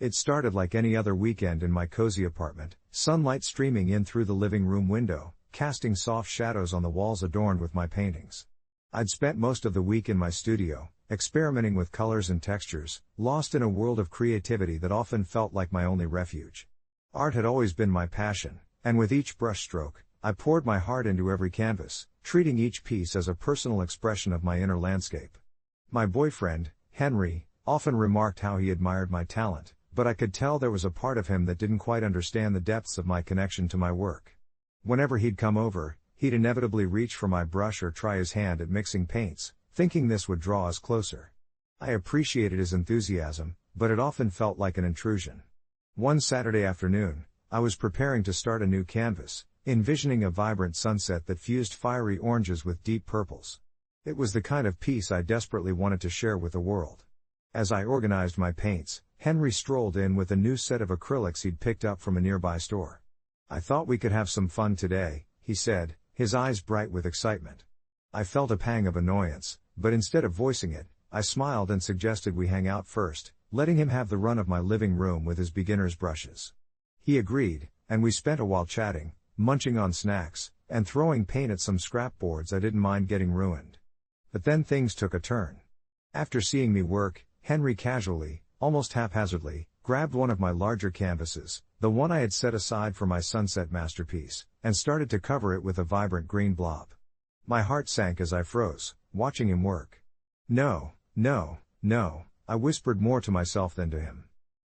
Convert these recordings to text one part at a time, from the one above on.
It started like any other weekend in my cozy apartment, sunlight streaming in through the living room window, casting soft shadows on the walls adorned with my paintings. I'd spent most of the week in my studio, experimenting with colors and textures, lost in a world of creativity that often felt like my only refuge. Art had always been my passion, and with each brushstroke, I poured my heart into every canvas, treating each piece as a personal expression of my inner landscape. My boyfriend, Henry, often remarked how he admired my talent, but I could tell there was a part of him that didn't quite understand the depths of my connection to my work. Whenever he'd come over, he'd inevitably reach for my brush or try his hand at mixing paints, thinking this would draw us closer. I appreciated his enthusiasm, but it often felt like an intrusion. One Saturday afternoon, I was preparing to start a new canvas, envisioning a vibrant sunset that fused fiery oranges with deep purples. It was the kind of piece I desperately wanted to share with the world. As I organized my paints, Henry strolled in with a new set of acrylics he'd picked up from a nearby store. "I thought we could have some fun today," he said, his eyes bright with excitement. I felt a pang of annoyance, but instead of voicing it, I smiled and suggested we hang out first, letting him have the run of my living room with his beginner's brushes. He agreed, and we spent a while chatting, munching on snacks, and throwing paint at some scrap boards I didn't mind getting ruined. But then things took a turn. After seeing me work, Henry casually, almost haphazardly, grabbed one of my larger canvases, the one I had set aside for my sunset masterpiece, and started to cover it with a vibrant green blob. My heart sank as I froze, watching him work. "No, no, no," I whispered more to myself than to him.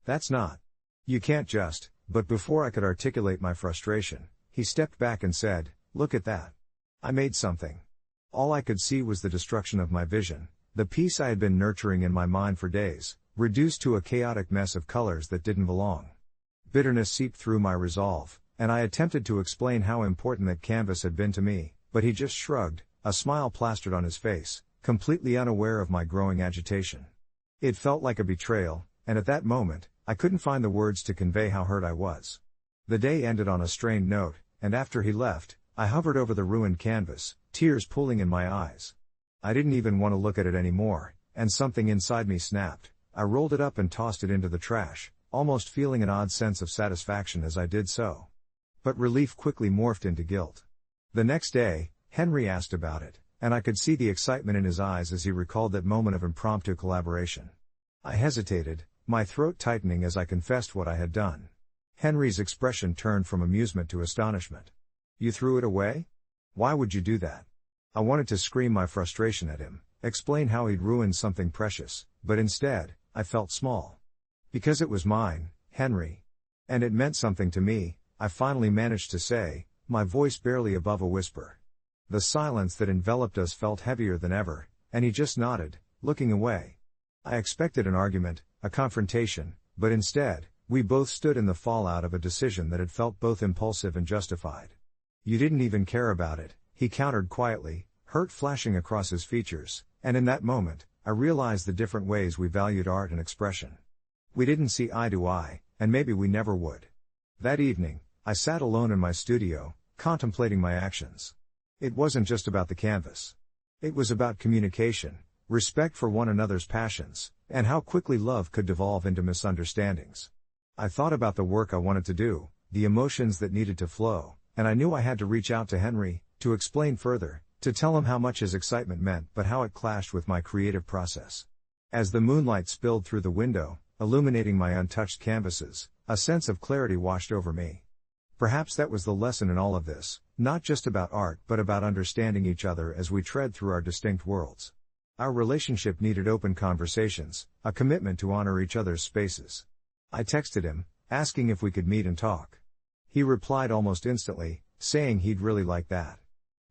"That's not. You can't just," but before I could articulate my frustration, he stepped back and said, "Look at that. I made something." All I could see was the destruction of my vision, the piece I had been nurturing in my mind for days, reduced to a chaotic mess of colors that didn't belong. Bitterness seeped through my resolve, and I attempted to explain how important that canvas had been to me, but he just shrugged, a smile plastered on his face, completely unaware of my growing agitation. It felt like a betrayal, and at that moment, I couldn't find the words to convey how hurt I was. The day ended on a strained note, and after he left, I hovered over the ruined canvas, tears pooling in my eyes. I didn't even want to look at it anymore, and something inside me snapped. I rolled it up and tossed it into the trash, almost feeling an odd sense of satisfaction as I did so. But relief quickly morphed into guilt. The next day, Henry asked about it, and I could see the excitement in his eyes as he recalled that moment of impromptu collaboration. I hesitated, my throat tightening as I confessed what I had done. Henry's expression turned from amusement to astonishment. "You threw it away? Why would you do that?" I wanted to scream my frustration at him, explain how he'd ruined something precious, but instead, I felt small. "Because it was mine, Henry. And it meant something to me," I finally managed to say, my voice barely above a whisper. The silence that enveloped us felt heavier than ever, and he just nodded, looking away. I expected an argument, a confrontation, but instead, we both stood in the fallout of a decision that had felt both impulsive and justified. "You didn't even care about it," he countered quietly, hurt flashing across his features, and in that moment, I realized the different ways we valued art and expression. We didn't see eye to eye, and maybe we never would. That evening, I sat alone in my studio, contemplating my actions. It wasn't just about the canvas. It was about communication, respect for one another's passions, and how quickly love could devolve into misunderstandings. I thought about the work I wanted to do, the emotions that needed to flow, and I knew I had to reach out to Henry, to explain further, to tell him how much his excitement meant but how it clashed with my creative process. As the moonlight spilled through the window, illuminating my untouched canvases, a sense of clarity washed over me. Perhaps that was the lesson in all of this, not just about art but about understanding each other as we tread through our distinct worlds. Our relationship needed open conversations, a commitment to honor each other's spaces. I texted him, asking if we could meet and talk. He replied almost instantly, saying he'd really like that.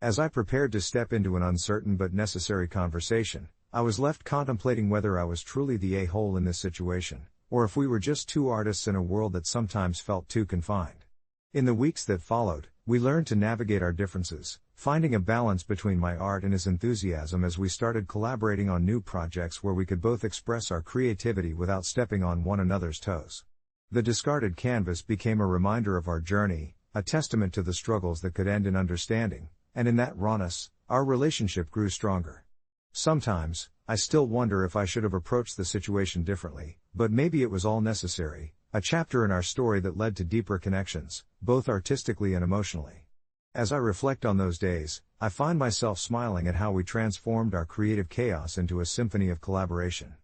As I prepared to step into an uncertain but necessary conversation, I was left contemplating whether I was truly the a-hole in this situation, or if we were just two artists in a world that sometimes felt too confined. In the weeks that followed, we learned to navigate our differences, finding a balance between my art and his enthusiasm as we started collaborating on new projects where we could both express our creativity without stepping on one another's toes. The discarded canvas became a reminder of our journey, a testament to the struggles that could end in understanding, and in that rawness, our relationship grew stronger. Sometimes, I still wonder if I should have approached the situation differently, but maybe it was all necessary, a chapter in our story that led to deeper connections, both artistically and emotionally. As I reflect on those days, I find myself smiling at how we transformed our creative chaos into a symphony of collaboration.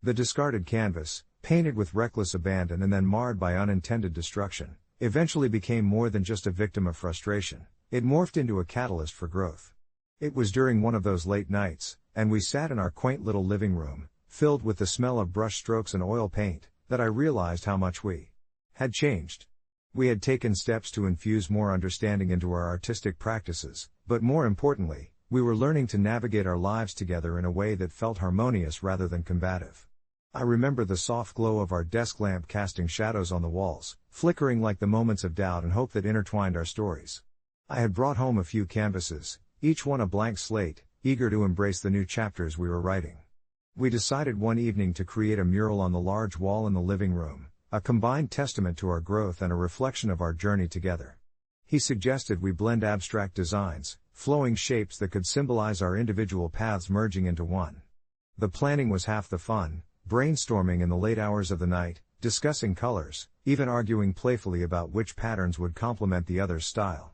The discarded canvas, painted with reckless abandon and then marred by unintended destruction, eventually became more than just a victim of frustration. It morphed into a catalyst for growth. It was during one of those late nights, and we sat in our quaint little living room, filled with the smell of brush strokes and oil paint, that I realized how much we had changed. We had taken steps to infuse more understanding into our artistic practices, but more importantly, we were learning to navigate our lives together in a way that felt harmonious rather than combative. I remember the soft glow of our desk lamp casting shadows on the walls, flickering like the moments of doubt and hope that intertwined our stories. I had brought home a few canvases, each one a blank slate, eager to embrace the new chapters we were writing. We decided one evening to create a mural on the large wall in the living room, a combined testament to our growth and a reflection of our journey together. He suggested we blend abstract designs, flowing shapes that could symbolize our individual paths merging into one. The planning was half the fun, brainstorming in the late hours of the night, discussing colors, even arguing playfully about which patterns would complement the other's style.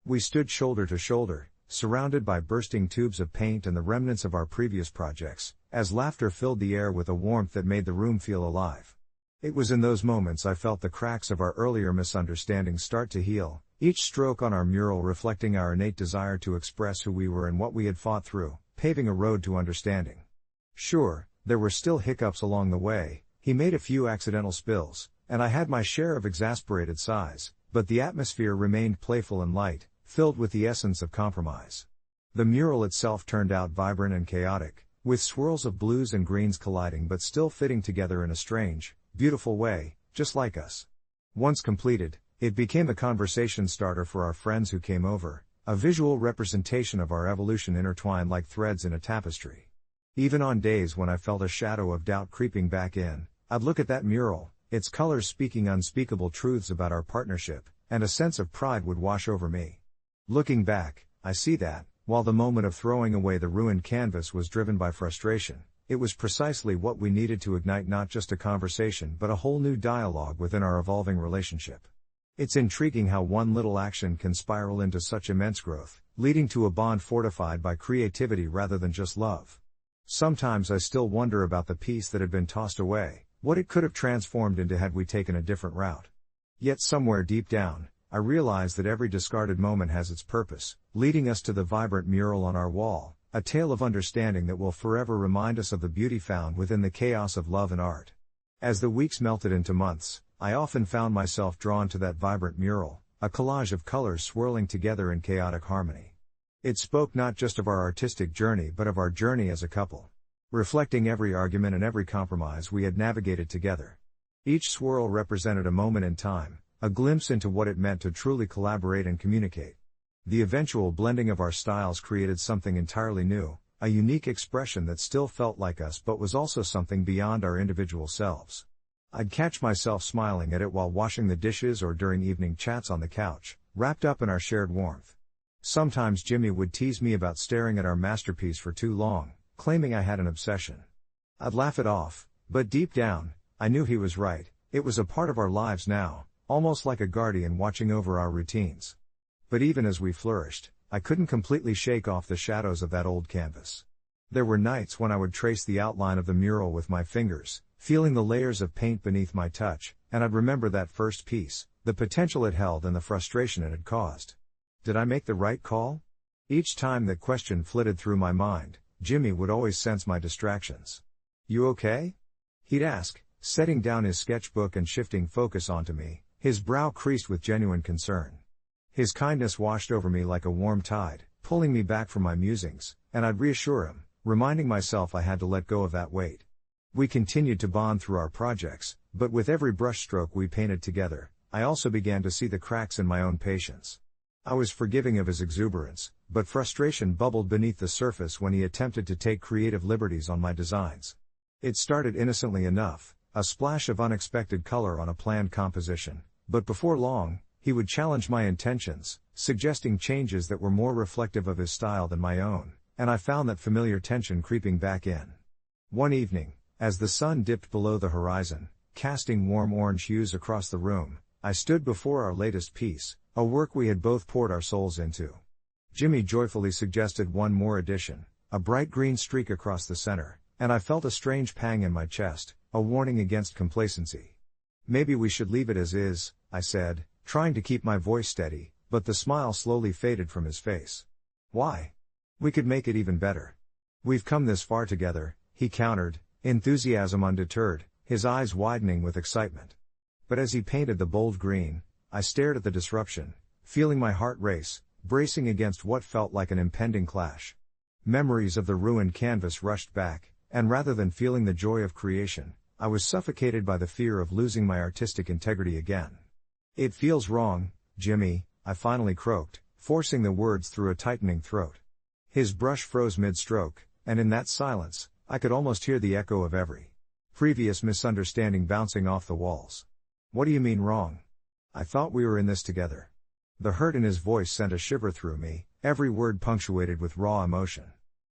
We stood shoulder to shoulder, surrounded by bursting tubes of paint and the remnants of our previous projects, as laughter filled the air with a warmth that made the room feel alive. It was in those moments I felt the cracks of our earlier misunderstandings start to heal, each stroke on our mural reflecting our innate desire to express who we were and what we had fought through, paving a road to understanding. Sure, there were still hiccups along the way, he made a few accidental spills, and I had my share of exasperated sighs, but the atmosphere remained playful and light, filled with the essence of compromise. The mural itself turned out vibrant and chaotic, with swirls of blues and greens colliding but still fitting together in a strange, beautiful way, just like us. Once completed, it became a conversation starter for our friends who came over, a visual representation of our evolution intertwined like threads in a tapestry. Even on days when I felt a shadow of doubt creeping back in, I'd look at that mural, its colors speaking unspeakable truths about our partnership, and a sense of pride would wash over me. Looking back, I see that, while the moment of throwing away the ruined canvas was driven by frustration, it was precisely what we needed to ignite not just a conversation but a whole new dialogue within our evolving relationship. It's intriguing how one little action can spiral into such immense growth, leading to a bond fortified by creativity rather than just love. Sometimes I still wonder about the piece that had been tossed away, what it could have transformed into had we taken a different route. Yet somewhere deep down, I realize that every discarded moment has its purpose, leading us to the vibrant mural on our wall, a tale of understanding that will forever remind us of the beauty found within the chaos of love and art. As the weeks melted into months, I often found myself drawn to that vibrant mural, a collage of colors swirling together in chaotic harmony. It spoke not just of our artistic journey but of our journey as a couple, reflecting every argument and every compromise we had navigated together. Each swirl represented a moment in time, a glimpse into what it meant to truly collaborate and communicate. The eventual blending of our styles created something entirely new, a unique expression that still felt like us but was also something beyond our individual selves. I'd catch myself smiling at it while washing the dishes or during evening chats on the couch, wrapped up in our shared warmth. Sometimes Jimmy would tease me about staring at our masterpiece for too long, claiming I had an obsession. I'd laugh it off, but deep down, I knew he was right. It was a part of our lives now, almost like a guardian watching over our routines. But even as we flourished, I couldn't completely shake off the shadows of that old canvas. There were nights when I would trace the outline of the mural with my fingers, feeling the layers of paint beneath my touch, and I'd remember that first piece, the potential it held and the frustration it had caused. Did I make the right call? Each time that question flitted through my mind, Jimmy would always sense my distractions. "You okay?" he'd ask, setting down his sketchbook and shifting focus onto me, his brow creased with genuine concern. His kindness washed over me like a warm tide, pulling me back from my musings, and I'd reassure him, reminding myself I had to let go of that weight. We continued to bond through our projects, but with every brushstroke we painted together, I also began to see the cracks in my own patience. I was forgiving of his exuberance, but frustration bubbled beneath the surface when he attempted to take creative liberties on my designs. It started innocently enough, a splash of unexpected color on a planned composition, but before long, he would challenge my intentions, suggesting changes that were more reflective of his style than my own, and I found that familiar tension creeping back in. One evening, as the sun dipped below the horizon, casting warm orange hues across the room, I stood before our latest piece, a work we had both poured our souls into. Jimmy joyfully suggested one more addition, a bright green streak across the center, and I felt a strange pang in my chest, a warning against complacency. Maybe we should leave it as is, I said, trying to keep my voice steady, but the smile slowly faded from his face. Why? We could make it even better. We've come this far together, he countered, enthusiasm undeterred, his eyes widening with excitement. But as he painted the bold green, I stared at the disruption, feeling my heart race, bracing against what felt like an impending clash. Memories of the ruined canvas rushed back, and rather than feeling the joy of creation, I was suffocated by the fear of losing my artistic integrity again. It feels wrong, Jimmy, I finally croaked, forcing the words through a tightening throat. His brush froze mid-stroke, and in that silence, I could almost hear the echo of every previous misunderstanding bouncing off the walls. What do you mean wrong? I thought we were in this together. The hurt in his voice sent a shiver through me, every word punctuated with raw emotion.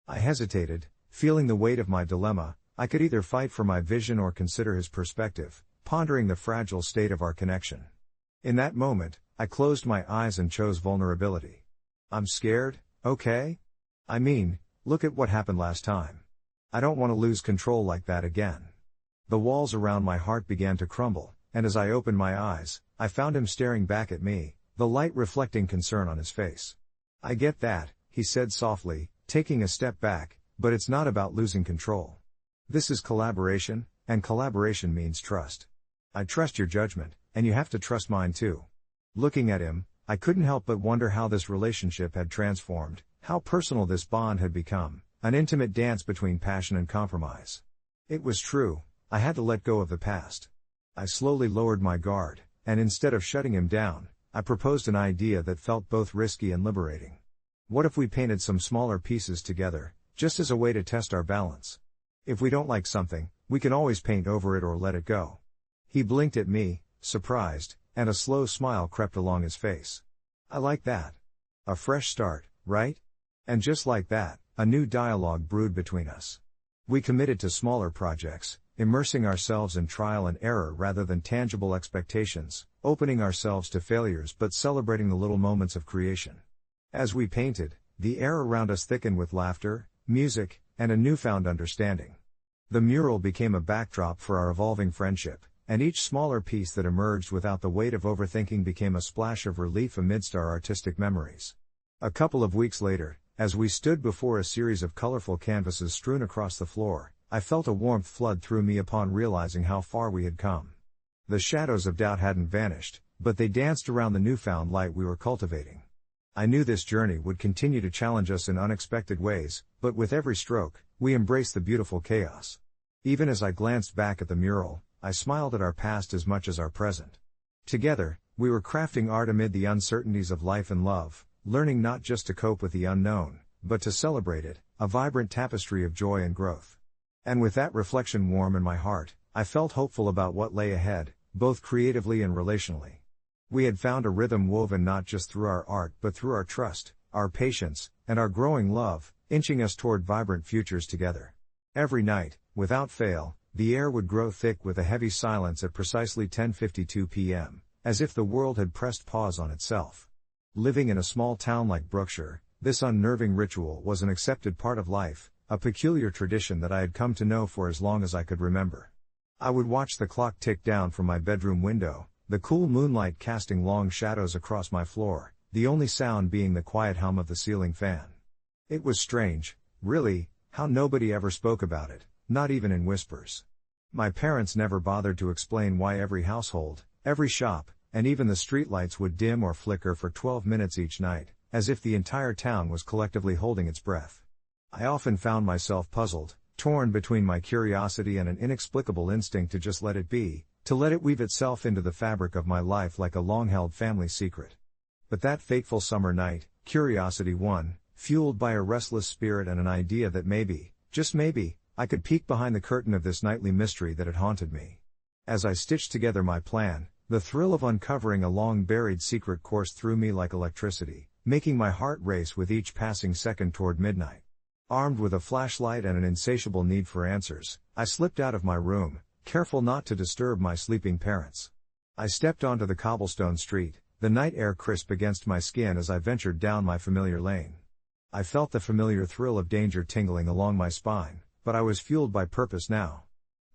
I hesitated, feeling the weight of my dilemma. I could either fight for my vision or consider his perspective, pondering the fragile state of our connection. In that moment, I closed my eyes and chose vulnerability. I'm scared, okay? I mean, look at what happened last time. I don't want to lose control like that again. The walls around my heart began to crumble, and as I opened my eyes, I found him staring back at me, the light reflecting concern on his face. I get that, he said softly, taking a step back, but it's not about losing control. This is collaboration, and collaboration means trust. I trust your judgment, and you have to trust mine too. Looking at him, I couldn't help but wonder how this relationship had transformed, how personal this bond had become, an intimate dance between passion and compromise. It was true, I had to let go of the past. I slowly lowered my guard, and instead of shutting him down, I proposed an idea that felt both risky and liberating. What if we painted some smaller pieces together, just as a way to test our balance? If we don't like something, we can always paint over it or let it go. He blinked at me, surprised, and a slow smile crept along his face. I like that. A fresh start, right? And just like that, a new dialogue brewed between us. We committed to smaller projects, immersing ourselves in trial and error rather than tangible expectations, opening ourselves to failures but celebrating the little moments of creation. As we painted, the air around us thickened with laughter, music, and a newfound understanding. The mural became a backdrop for our evolving friendship, and each smaller piece that emerged without the weight of overthinking became a splash of relief amidst our artistic memories. A couple of weeks later, as we stood before a series of colorful canvases strewn across the floor, I felt a warmth flood through me upon realizing how far we had come. The shadows of doubt hadn't vanished, but they danced around the newfound light we were cultivating. I knew this journey would continue to challenge us in unexpected ways, but with every stroke, we embraced the beautiful chaos. Even as I glanced back at the mural, I smiled at our past as much as our present. Together, we were crafting art amid the uncertainties of life and love, learning not just to cope with the unknown, but to celebrate it, a vibrant tapestry of joy and growth. And with that reflection warm in my heart, I felt hopeful about what lay ahead, both creatively and relationally. We had found a rhythm woven not just through our art but through our trust, our patience, and our growing love, inching us toward vibrant futures together. Every night, without fail, the air would grow thick with a heavy silence at precisely 10:52 p.m., as if the world had pressed pause on itself. Living in a small town like Brookshire, this unnerving ritual was an accepted part of life, a peculiar tradition that I had come to know for as long as I could remember. I would watch the clock tick down from my bedroom window, the cool moonlight casting long shadows across my floor, the only sound being the quiet hum of the ceiling fan. It was strange, really, how nobody ever spoke about it, not even in whispers. My parents never bothered to explain why every household, every shop, and even the streetlights would dim or flicker for 12 minutes each night, as if the entire town was collectively holding its breath. I often found myself puzzled, torn between my curiosity and an inexplicable instinct to just let it be, to let it weave itself into the fabric of my life like a long-held family secret. But that fateful summer night, curiosity won, fueled by a restless spirit and an idea that maybe, just maybe, I could peek behind the curtain of this nightly mystery that had haunted me. As I stitched together my plan, the thrill of uncovering a long-buried secret coursed through me like electricity, making my heart race with each passing second toward midnight. Armed with a flashlight and an insatiable need for answers, I slipped out of my room, careful not to disturb my sleeping parents. I stepped onto the cobblestone street, the night air crisp against my skin as I ventured down my familiar lane. I felt the familiar thrill of danger tingling along my spine, but I was fueled by purpose now.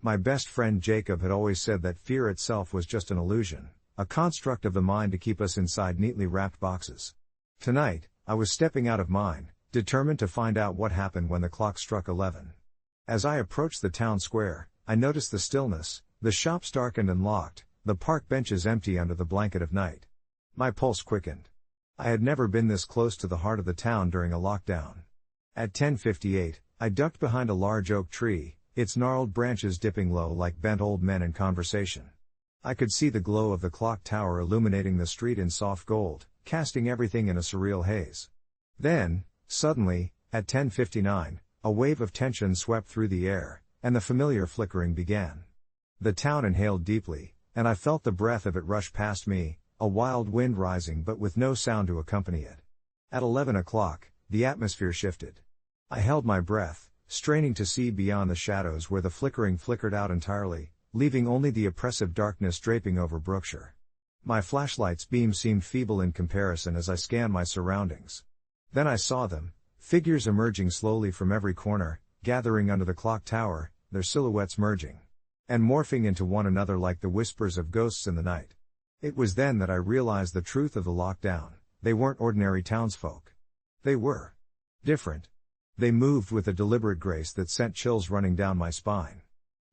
My best friend Jacob had always said that fear itself was just an illusion, a construct of the mind to keep us inside neatly wrapped boxes. Tonight, I was stepping out of mine, determined to find out what happened when the clock struck 11. As I approached the town square, I noticed the stillness, the shops darkened and locked, the park benches empty under the blanket of night. My pulse quickened. I had never been this close to the heart of the town during a lockdown. At 10:58, I ducked behind a large oak tree, its gnarled branches dipping low like bent old men in conversation. I could see the glow of the clock tower illuminating the street in soft gold, casting everything in a surreal haze. Then, suddenly, at 10:59, a wave of tension swept through the air, and the familiar flickering began. The town inhaled deeply, and I felt the breath of it rush past me, a wild wind rising but with no sound to accompany it. At 11 o'clock, the atmosphere shifted. I held my breath, straining to see beyond the shadows where the flickering flickered out entirely, leaving only the oppressive darkness draping over Brookshire. My flashlight's beam seemed feeble in comparison as I scanned my surroundings. Then I saw them, figures emerging slowly from every corner, gathering under the clock tower, their silhouettes merging and morphing into one another like the whispers of ghosts in the night. It was then that I realized the truth of the lockdown. They weren't ordinary townsfolk. They were different. They moved with a deliberate grace that sent chills running down my spine.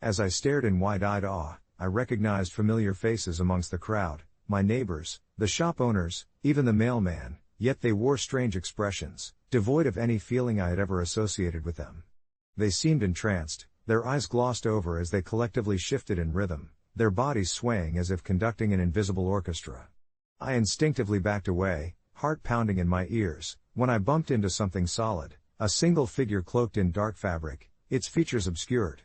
As I stared in wide-eyed awe, I recognized familiar faces amongst the crowd, my neighbors, the shop owners, even the mailman, yet they wore strange expressions, devoid of any feeling I had ever associated with them. They seemed entranced, their eyes glossed over as they collectively shifted in rhythm, their bodies swaying as if conducting an invisible orchestra. I instinctively backed away, heart pounding in my ears, when I bumped into something solid, a single figure cloaked in dark fabric, its features obscured.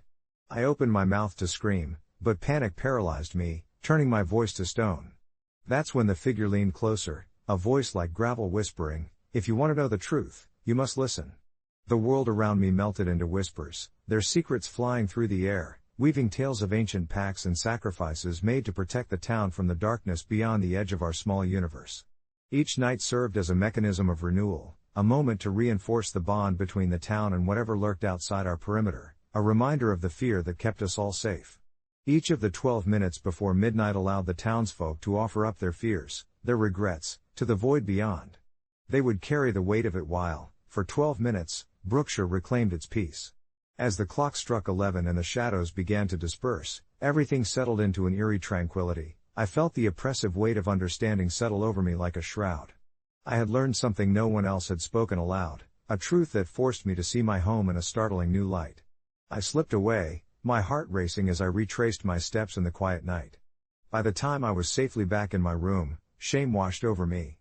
I opened my mouth to scream, but panic paralyzed me, turning my voice to stone. That's when the figure leaned closer, a voice like gravel whispering, "If you want to know the truth, you must listen." The world around me melted into whispers, their secrets flying through the air, weaving tales of ancient pacts and sacrifices made to protect the town from the darkness beyond the edge of our small universe. Each night served as a mechanism of renewal, a moment to reinforce the bond between the town and whatever lurked outside our perimeter, a reminder of the fear that kept us all safe. Each of the 12 minutes before midnight allowed the townsfolk to offer up their fears, their regrets, to the void beyond. They would carry the weight of it while, for 12 minutes, Brookshire reclaimed its peace. As the clock struck 11 and the shadows began to disperse, everything settled into an eerie tranquility. I felt the oppressive weight of understanding settle over me like a shroud. I had learned something no one else had spoken aloud, a truth that forced me to see my home in a startling new light. I slipped away, my heart racing as I retraced my steps in the quiet night. By the time I was safely back in my room, shame washed over me.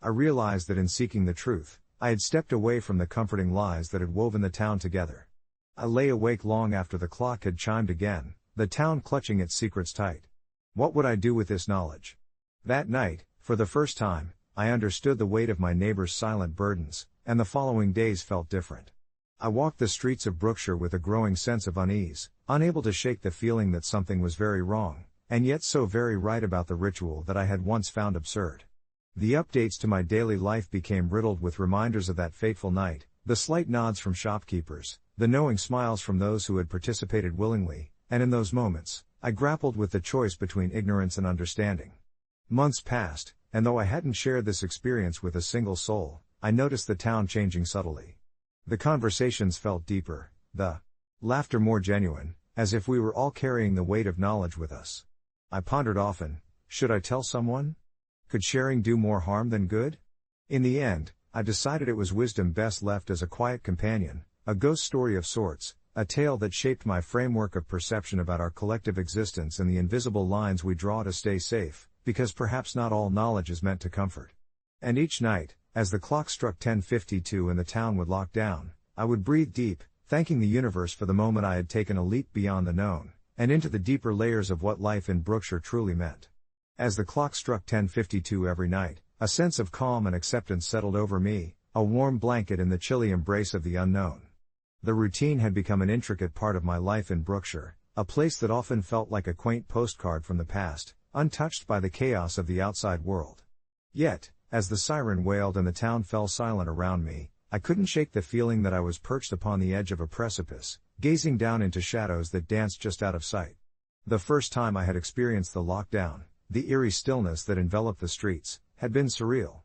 I realized that in seeking the truth, I had stepped away from the comforting lies that had woven the town together. I lay awake long after the clock had chimed again, the town clutching its secrets tight. What would I do with this knowledge? That night, for the first time, I understood the weight of my neighbor's silent burdens, and the following days felt different. I walked the streets of Brookshire with a growing sense of unease, unable to shake the feeling that something was very wrong, and yet so very right about the ritual that I had once found absurd. The updates to my daily life became riddled with reminders of that fateful night, the slight nods from shopkeepers, the knowing smiles from those who had participated willingly, and in those moments, I grappled with the choice between ignorance and understanding. Months passed, and though I hadn't shared this experience with a single soul, I noticed the town changing subtly. The conversations felt deeper, the laughter more genuine, as if we were all carrying the weight of knowledge with us. I pondered often, should I tell someone? Could sharing do more harm than good? In the end, I decided it was wisdom best left as a quiet companion, a ghost story of sorts, a tale that shaped my framework of perception about our collective existence and the invisible lines we draw to stay safe, because perhaps not all knowledge is meant to comfort. And each night, as the clock struck 10:52 and the town would lock down, I would breathe deep, thanking the universe for the moment I had taken a leap beyond the known, and into the deeper layers of what life in Brookshire truly meant. As the clock struck 10:52 every night, a sense of calm and acceptance settled over me, a warm blanket in the chilly embrace of the unknown. The routine had become an intricate part of my life in Brookshire, a place that often felt like a quaint postcard from the past, untouched by the chaos of the outside world. Yet, as the siren wailed and the town fell silent around me, I couldn't shake the feeling that I was perched upon the edge of a precipice, gazing down into shadows that danced just out of sight. The first time I had experienced the lockdown, the eerie stillness that enveloped the streets, had been surreal.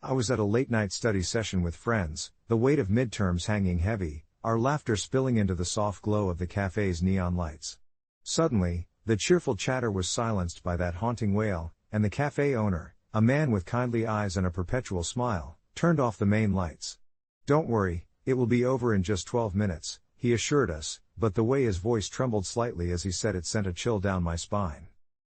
I was at a late-night study session with friends, the weight of midterms hanging heavy, our laughter spilling into the soft glow of the cafe's neon lights. Suddenly, the cheerful chatter was silenced by that haunting wail, and the cafe owner, a man with kindly eyes and a perpetual smile, turned off the main lights. "Don't worry, it will be over in just 12 minutes, he assured us, but the way his voice trembled slightly as he said it sent a chill down my spine.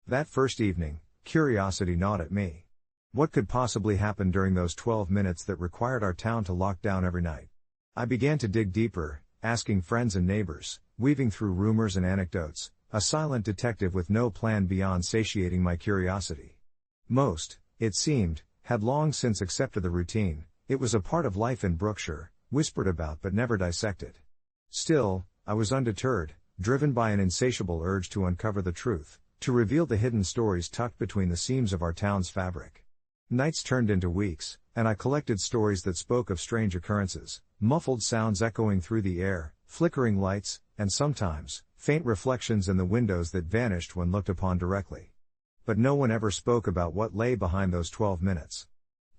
That first evening, curiosity gnawed at me. What could possibly happen during those 12 minutes that required our town to lock down every night? I began to dig deeper, asking friends and neighbors, weaving through rumors and anecdotes, a silent detective with no plan beyond satiating my curiosity. Most, it seemed, had long since accepted the routine. It was a part of life in Brookshire, whispered about but never dissected. Still, I was undeterred, driven by an insatiable urge to uncover the truth, to reveal the hidden stories tucked between the seams of our town's fabric. Nights turned into weeks, and I collected stories that spoke of strange occurrences, muffled sounds echoing through the air, flickering lights, and sometimes, faint reflections in the windows that vanished when looked upon directly. But no one ever spoke about what lay behind those 12 minutes.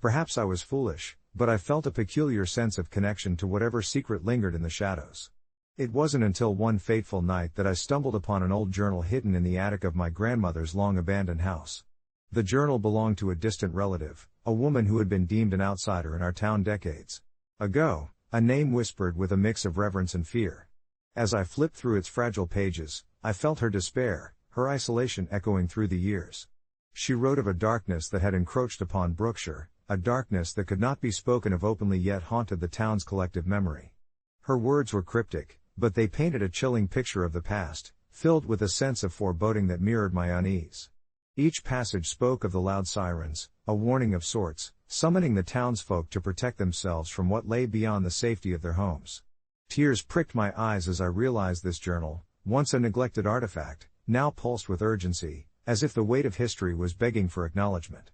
Perhaps I was foolish, but I felt a peculiar sense of connection to whatever secret lingered in the shadows. It wasn't until one fateful night that I stumbled upon an old journal hidden in the attic of my grandmother's long-abandoned house. The journal belonged to a distant relative, a woman who had been deemed an outsider in our town decades ago, a name whispered with a mix of reverence and fear. As I flipped through its fragile pages, I felt her despair, her isolation echoing through the years. She wrote of a darkness that had encroached upon Brookshire, a darkness that could not be spoken of openly yet haunted the town's collective memory. Her words were cryptic, but they painted a chilling picture of the past, filled with a sense of foreboding that mirrored my unease. Each passage spoke of the loud sirens, a warning of sorts, summoning the townsfolk to protect themselves from what lay beyond the safety of their homes. Tears pricked my eyes as I realized this journal, once a neglected artifact, now pulsed with urgency, as if the weight of history was begging for acknowledgement.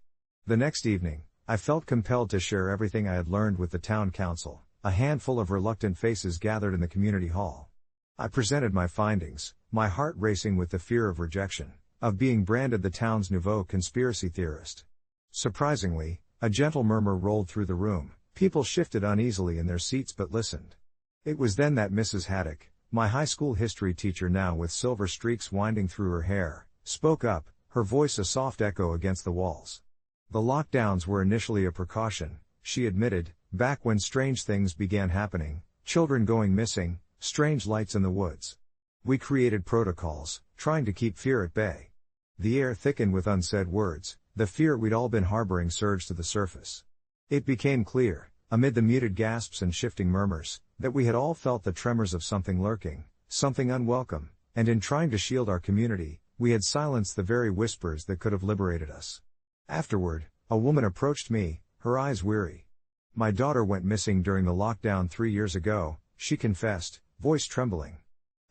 The next evening, I felt compelled to share everything I had learned with the town council. A handful of reluctant faces gathered in the community hall. I presented my findings, my heart racing with the fear of rejection, of being branded the town's nouveau conspiracy theorist. Surprisingly, a gentle murmur rolled through the room, people shifted uneasily in their seats but listened. It was then that Mrs. Haddock, my high school history teacher now with silver streaks winding through her hair, spoke up, her voice a soft echo against the walls. The lockdowns were initially a precaution, she admitted, back when strange things began happening, children going missing, strange lights in the woods. We created protocols, trying to keep fear at bay. The air thickened with unsaid words, the fear we'd all been harboring surged to the surface. It became clear, amid the muted gasps and shifting murmurs, that we had all felt the tremors of something lurking, something unwelcome, and in trying to shield our community, we had silenced the very whispers that could have liberated us. Afterward, a woman approached me, her eyes weary. "My daughter went missing during the lockdown 3 years ago," she confessed, voice trembling.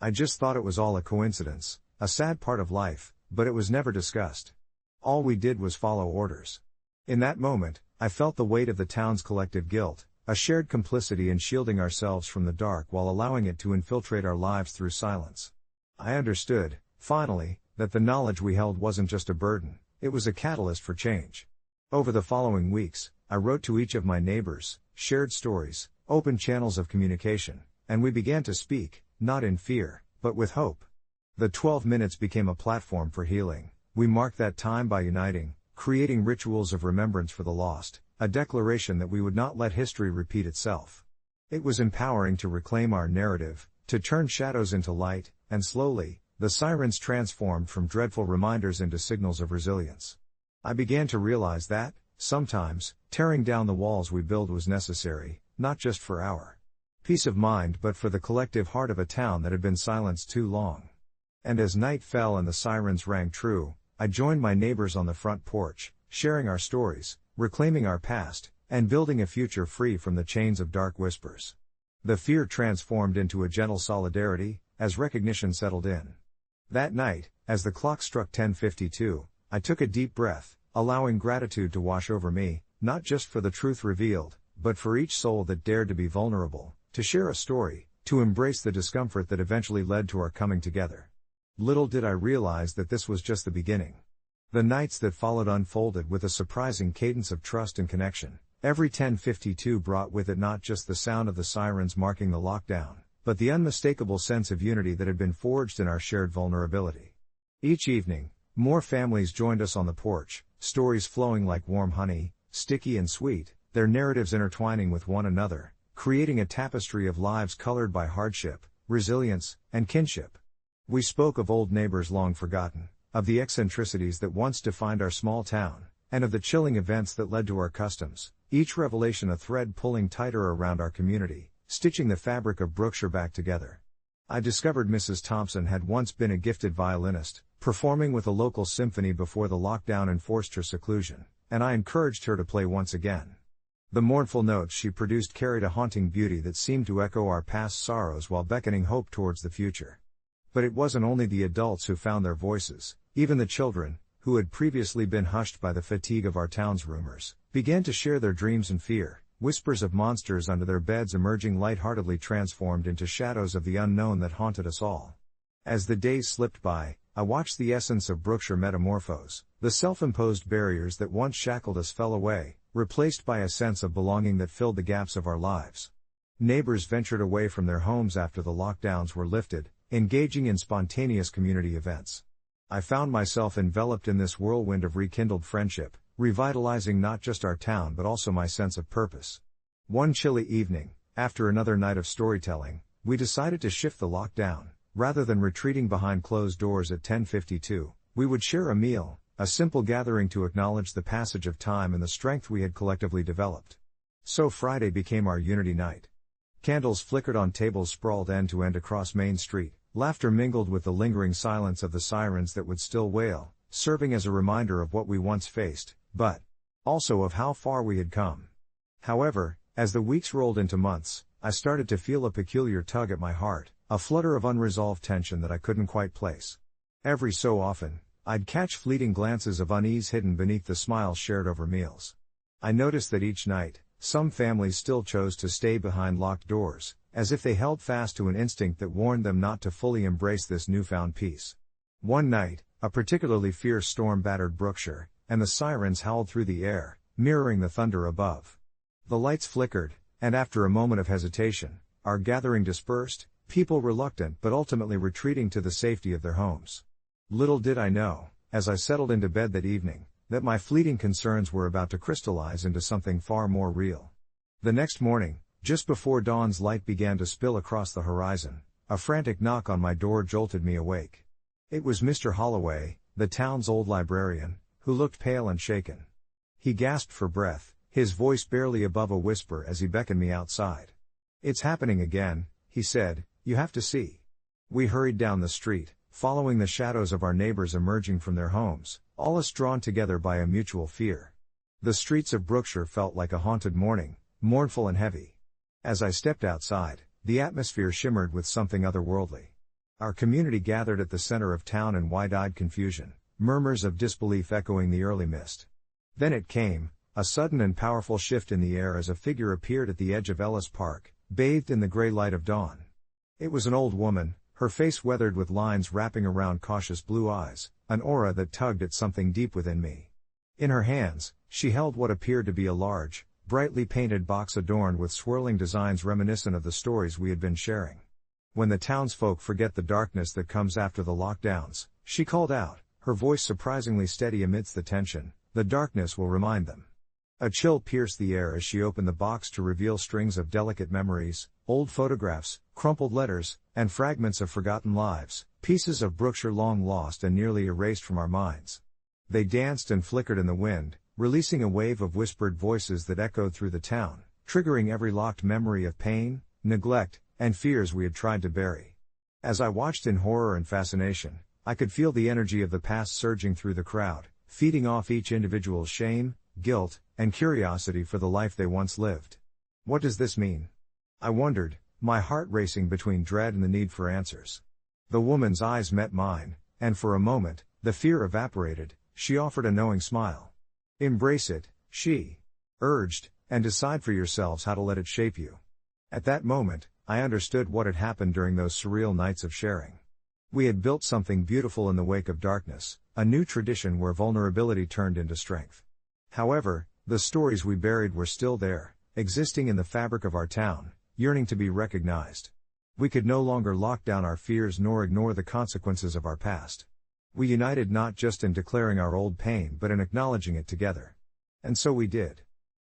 "I just thought it was all a coincidence, a sad part of life, but it was never discussed. All we did was follow orders." In that moment, I felt the weight of the town's collective guilt, a shared complicity in shielding ourselves from the dark while allowing it to infiltrate our lives through silence. I understood, finally, that the knowledge we held wasn't just a burden, it was a catalyst for change. Over the following weeks, I wrote to each of my neighbors, shared stories, opened channels of communication, and we began to speak, not in fear, but with hope. The 12 minutes became a platform for healing. We marked that time by uniting, creating rituals of remembrance for the lost, a declaration that we would not let history repeat itself. It was empowering to reclaim our narrative, to turn shadows into light, and slowly, the sirens transformed from dreadful reminders into signals of resilience. I began to realize that, sometimes, tearing down the walls we build was necessary, not just for our peace of mind but for the collective heart of a town that had been silenced too long. And as night fell and the sirens rang true, I joined my neighbors on the front porch, sharing our stories, reclaiming our past, and building a future free from the chains of dark whispers. The fear transformed into a gentle solidarity, as recognition settled in. That night, as the clock struck 10:52, I took a deep breath, allowing gratitude to wash over me, not just for the truth revealed, but for each soul that dared to be vulnerable, to share a story, to embrace the discomfort that eventually led to our coming together. Little did I realize that this was just the beginning. The nights that followed unfolded with a surprising cadence of trust and connection. Every 10:52 brought with it not just the sound of the sirens marking the lockdown, but the unmistakable sense of unity that had been forged in our shared vulnerability. Each evening, more families joined us on the porch, stories flowing like warm honey, sticky and sweet, their narratives intertwining with one another, creating a tapestry of lives colored by hardship, resilience, and kinship. We spoke of old neighbors long forgotten, of the eccentricities that once defined our small town, and of the chilling events that led to our customs, each revelation a thread pulling tighter around our community, stitching the fabric of Brookshire back together. I discovered Mrs. Thompson had once been a gifted violinist, performing with a local symphony before the lockdown enforced her seclusion, and I encouraged her to play once again. The mournful notes she produced carried a haunting beauty that seemed to echo our past sorrows while beckoning hope towards the future. But it wasn't only the adults who found their voices. Even the children, who had previously been hushed by the fatigue of our town's rumors, began to share their dreams and fear, whispers of monsters under their beds emerging lightheartedly transformed into shadows of the unknown that haunted us all. As the days slipped by, I watched the essence of Brookshire metamorphose. The self-imposed barriers that once shackled us fell away, replaced by a sense of belonging that filled the gaps of our lives. Neighbors ventured away from their homes after the lockdowns were lifted, engaging in spontaneous community events. I found myself enveloped in this whirlwind of rekindled friendship, revitalizing not just our town but also my sense of purpose. One chilly evening, after another night of storytelling, we decided to shift the lockdown. Rather than retreating behind closed doors at 10:52, we would share a meal, a simple gathering to acknowledge the passage of time and the strength we had collectively developed. So Friday became our unity night. Candles flickered on tables sprawled end to end across Main Street, laughter mingled with the lingering silence of the sirens that would still wail, serving as a reminder of what we once faced, but also of how far we had come. However, as the weeks rolled into months, I started to feel a peculiar tug at my heart, a flutter of unresolved tension that I couldn't quite place. Every so often, I'd catch fleeting glances of unease hidden beneath the smiles shared over meals. I noticed that each night, some families still chose to stay behind locked doors, as if they held fast to an instinct that warned them not to fully embrace this newfound peace. One night, a particularly fierce storm battered Brookshire, and the sirens howled through the air, mirroring the thunder above. The lights flickered, and after a moment of hesitation, our gathering dispersed, people reluctant but ultimately retreating to the safety of their homes. Little did I know, as I settled into bed that evening, that my fleeting concerns were about to crystallize into something far more real. The next morning, just before dawn's light began to spill across the horizon, a frantic knock on my door jolted me awake. It was Mr. Holloway, the town's old librarian, who looked pale and shaken. He gasped for breath, his voice barely above a whisper as he beckoned me outside. "It's happening again," he said, "you have to see." We hurried down the street, following the shadows of our neighbors emerging from their homes, all us drawn together by a mutual fear. The streets of Brookshire felt like a haunted morning, mournful and heavy. As I stepped outside, the atmosphere shimmered with something otherworldly. Our community gathered at the center of town in wide-eyed confusion, murmurs of disbelief echoing the early mist. Then it came, a sudden and powerful shift in the air as a figure appeared at the edge of Ellis Park, bathed in the gray light of dawn. It was an old woman, her face weathered with lines wrapping around cautious blue eyes, an aura that tugged at something deep within me. In her hands, she held what appeared to be a large, brightly painted box adorned with swirling designs reminiscent of the stories we had been sharing. "When the townsfolk forget the darkness that comes after the lockdowns," she called out, her voice surprisingly steady amidst the tension, "the darkness will remind them." A chill pierced the air as she opened the box to reveal strings of delicate memories, old photographs, crumpled letters, and fragments of forgotten lives, pieces of Brookshire long lost and nearly erased from our minds. They danced and flickered in the wind, releasing a wave of whispered voices that echoed through the town, triggering every locked memory of pain, neglect, and fears we had tried to bury. As I watched in horror and fascination, I could feel the energy of the past surging through the crowd, feeding off each individual's shame, guilt, and curiosity for the life they once lived. What does this mean? I wondered, my heart racing between dread and the need for answers. The woman's eyes met mine, and for a moment, the fear evaporated. She offered a knowing smile. "Embrace it," she urged, "and decide for yourselves how to let it shape you." At that moment, I understood what had happened during those surreal nights of sharing. We had built something beautiful in the wake of darkness, a new tradition where vulnerability turned into strength. However, the stories we buried were still there, existing in the fabric of our town, yearning to be recognized. We could no longer lock down our fears nor ignore the consequences of our past. We united not just in declaring our old pain but in acknowledging it together. And so we did.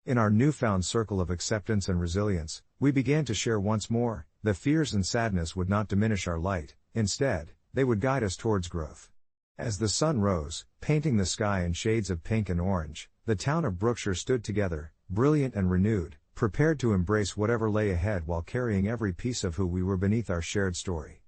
In our newfound circle of acceptance and resilience, we began to share once more. The fears and sadness would not diminish our light, instead, they would guide us towards growth. As the sun rose, painting the sky in shades of pink and orange, the town of Brookshire stood together, brilliant and renewed, prepared to embrace whatever lay ahead while carrying every piece of who we were beneath our shared story.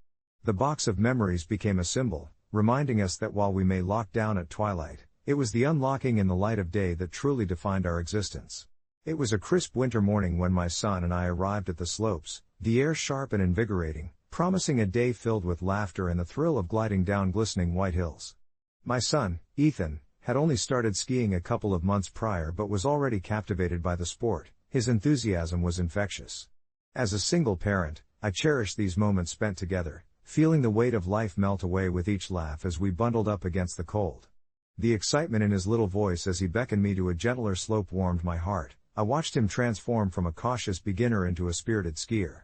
The box of memories became a symbol, reminding us that while we may lock down at twilight, it was the unlocking in the light of day that truly defined our existence. It was a crisp winter morning when my son and I arrived at the slopes, the air sharp and invigorating, promising a day filled with laughter and the thrill of gliding down glistening white hills. My son, Ethan, had only started skiing a couple of months prior but was already captivated by the sport. His enthusiasm was infectious. As a single parent, I cherished these moments spent together, feeling the weight of life melt away with each laugh as we bundled up against the cold. The excitement in his little voice as he beckoned me to a gentler slope warmed my heart. I watched him transform from a cautious beginner into a spirited skier.